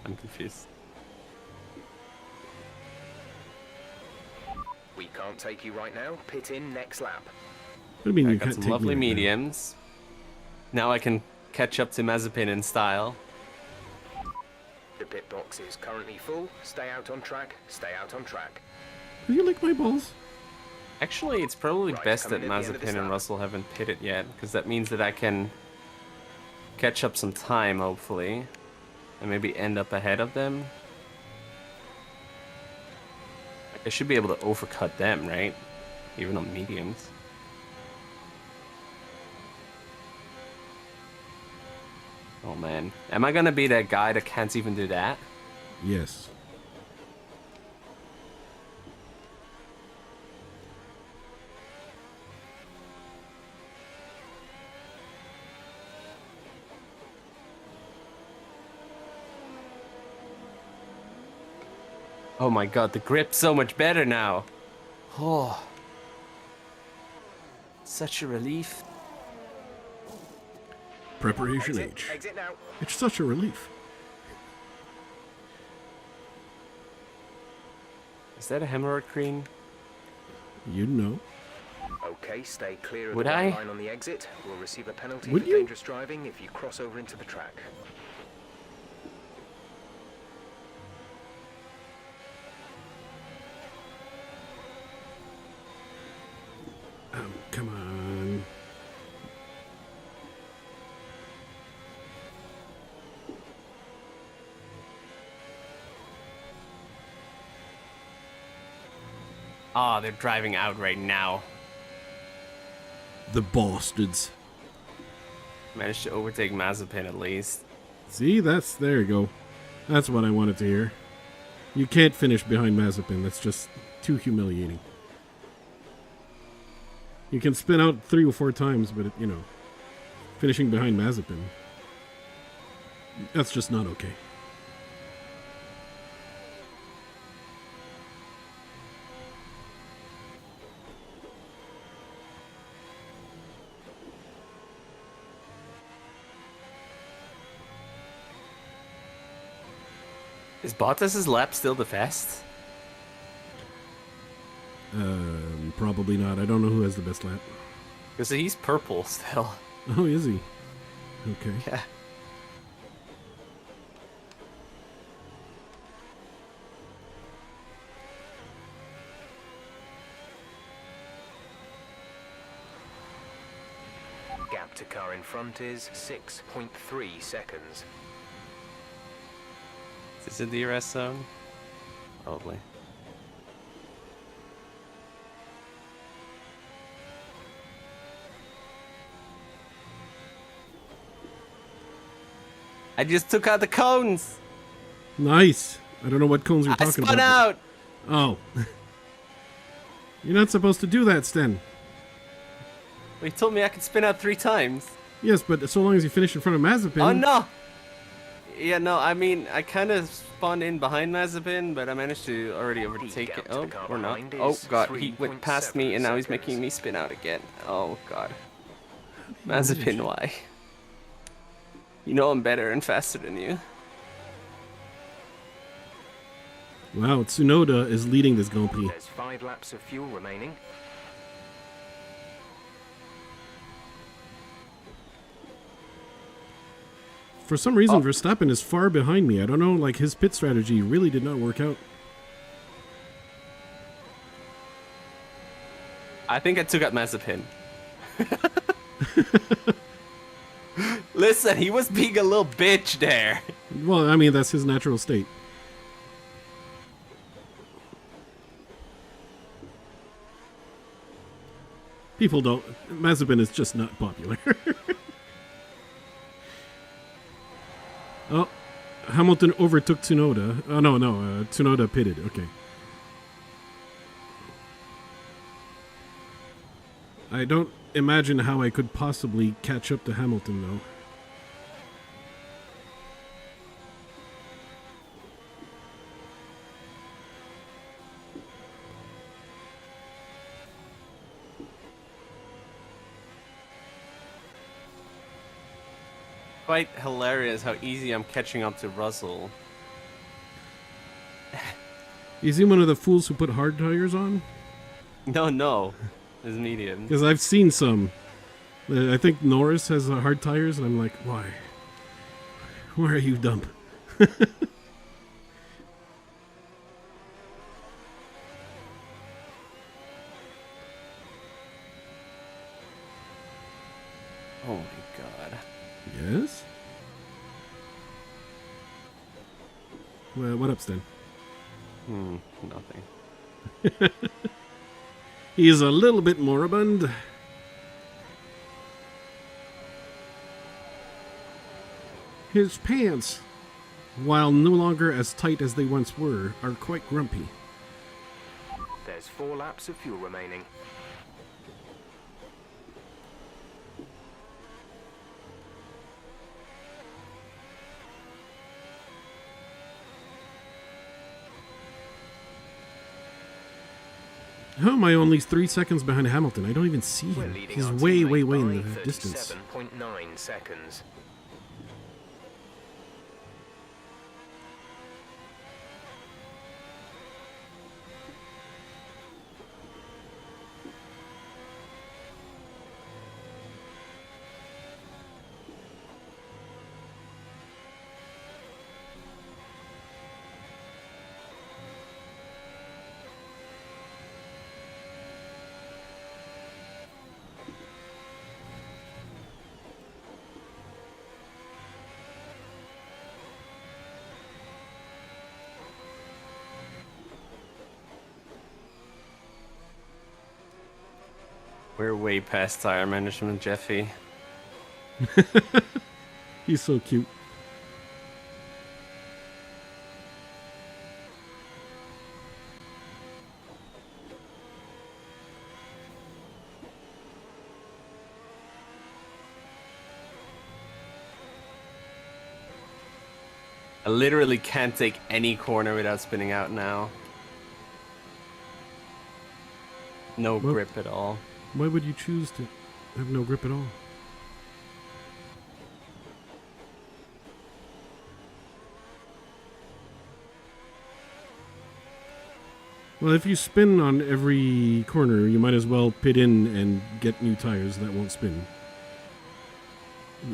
I'm confused. We can't take you right now. Pit in next lap. What do you mean I you got can't some take lovely me right now? mediums. Now I can catch up to Mazepin in style. The pit box is currently full. Stay out on track. Stay out on track. Will you lick my balls? Actually, it's probably Right, best that coming in at the end of this Mazepin and lap. Russell haven't pitted yet, because that means that I can catch up some time, hopefully, and maybe end up ahead of them. I should be able to overcut them, right? Even on mediums. Oh man, am I gonna be that guy that can't even do that? Yes. Oh my god, the grip's so much better now. Oh. Such a relief. Preparation Exit, H. exit now. It's such a relief. Is that a hemorrhoid cream? You know. Okay, stay clear of Would the white I? line on the exit. We'll receive a penalty Would for you? dangerous driving if you cross over into the track. Come on. Oh, they're driving out right now. The bastards. Managed to overtake Mazepin at least. See, there you go. That's what I wanted to hear. You can't finish behind Mazepin. That's just too humiliating. You can spin out 3 or 4 times, but, finishing behind Mazepin, that's just not okay. Is Bottas's lap still the fast? Probably not. I don't know who has the best lap. Because he's purple still. Oh, is he? Okay. Yeah. Gap to car in front is 6.3 seconds. Is this in the DRS zone? Probably. I just took out the cones. Nice. I don't know what cones you're talking I spun about. out. Oh. You're not supposed to do that, Sten. Well, you told me I could spin out 3 times. Yes, but so long as you finish in front of Mazepin. Oh no! Yeah, no, I mean, I kind of spawned in behind Mazepin, but I managed to already overtake it. Oh, or not. Oh god, he went past me and now he's making me spin out again. Oh god. Mazepin, why? You know I'm better and faster than you. Wow, Tsunoda is leading this Grand Prix. There's 5 laps of fuel remaining. For some reason, Verstappen is far behind me. I don't know, like his pit strategy really did not work out. I think I took out Mazepin. Listen, he was being a little bitch there. Well, I mean, that's his natural state. People don't... Mazepin is just not popular. Oh, Hamilton overtook Tsunoda. Oh, no, Tsunoda pitted. Okay. I don't imagine how I could possibly catch up to Hamilton, though. Quite hilarious how easy I'm catching up to Russell. Is he one of the fools who put hard tires on? No. It's medium. Because I've seen some. I think Norris has hard tires, and I'm like, why? Why are you dumb? Oh my god. Yes? Well, what up, Stan? Nothing. He's a little bit moribund. His pants, while no longer as tight as they once were, are quite grumpy. There's 4 laps of fuel remaining. How am I only 3 seconds behind Hamilton? I don't even see We're him. leading He's our way, teammate way, way by in the distance. 37.9 seconds. We're way past tire management, Jeffy. He's so cute. I literally can't take any corner without spinning out now. No grip at all. Why would you choose to have no grip at all? Well, if you spin on every corner, you might as well pit in and get new tires that won't spin.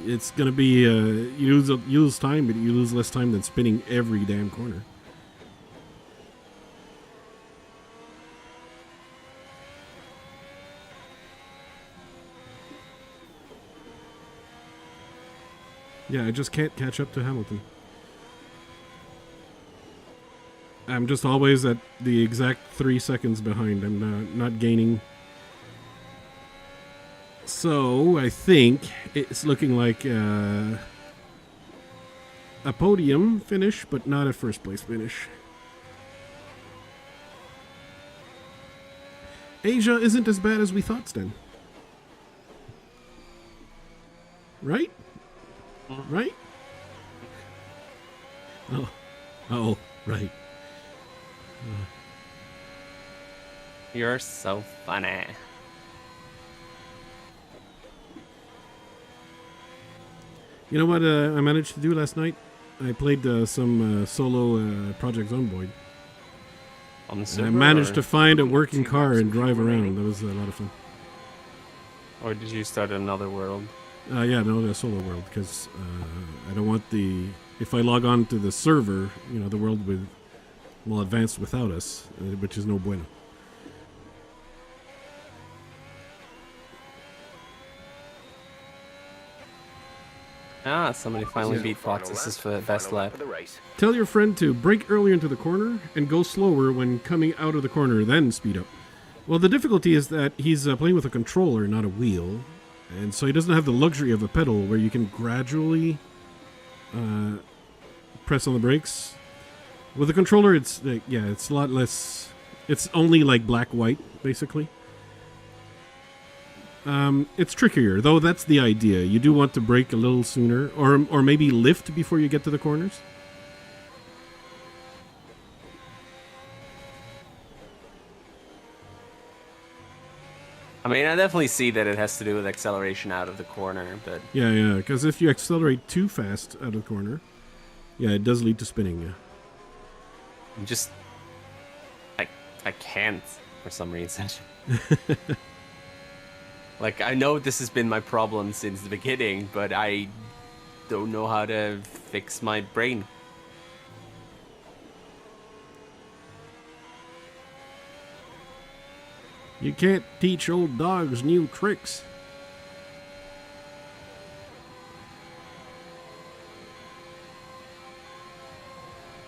It's gonna be you lose time, but you lose less time than spinning every damn corner. Yeah, I just can't catch up to Hamilton. I'm just always at the exact 3 seconds behind. I'm not gaining. So I think it's looking like a podium finish, but not a first place finish. Asia isn't as bad as we thought, Stan. Right? Right? Oh, right. You're so funny. You know what I managed to do last night? I played some solo Project Zomboid. On the I server, managed to find a working car and drive around. That was a lot of fun. Or did you start another world? Yeah, no, the solo world, because I don't want the... If I log on to the server, you know, the world will advance without us, which is no bueno. Ah, somebody finally beat Fox's for the best lap. Tell your friend to brake earlier into the corner and go slower when coming out of the corner, then speed up. Well, the difficulty is that he's playing with a controller, not a wheel, and so he doesn't have the luxury of a pedal where you can gradually press on the brakes. With a controller, it's it's a lot less. It's only like black-white, basically. It's trickier, though. That's the idea. You do want to brake a little sooner, or maybe lift before you get to the corners. I mean, I definitely see that it has to do with acceleration out of the corner, but... Yeah, because if you accelerate too fast out of the corner, yeah, it does lead to spinning, yeah. I'm just... I can't, for some reason. Like, I know this has been my problem since the beginning, but I don't know how to fix my brain. You can't teach old dogs new tricks.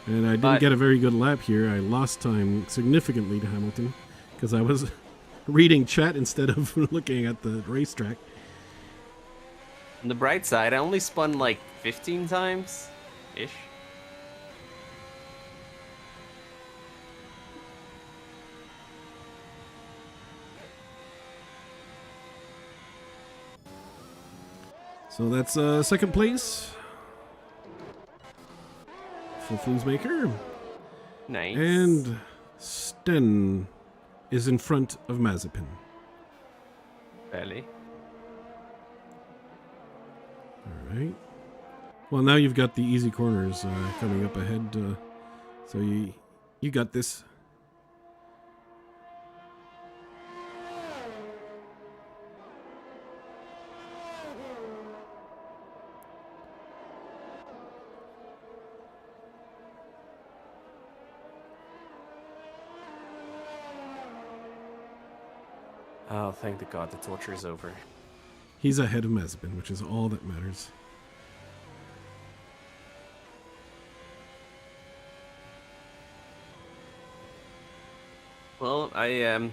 And I didn't get a very good lap here. I lost time significantly to Hamilton because I was reading chat instead of looking at the racetrack. On the bright side, I only spun like 15 times-ish. So that's second place for Flusemaker. Nice. And Sten is in front of Mazepin. Barely. All right. Well, now you've got the easy corners coming up ahead, so you got this. Oh, thank the God, the torture is over. He's ahead of Mazepin, which is all that matters. Well, I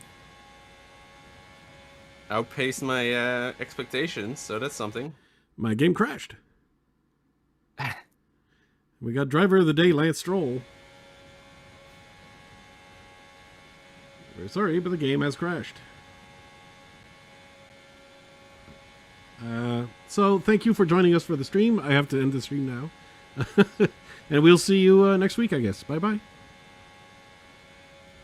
outpaced my expectations, so that's something. My game crashed. We got driver of the day, Lance Stroll. We're sorry, but the game has crashed. So thank you for joining us for the stream. I have to end the stream now. And we'll see you next week, I guess. Bye-bye.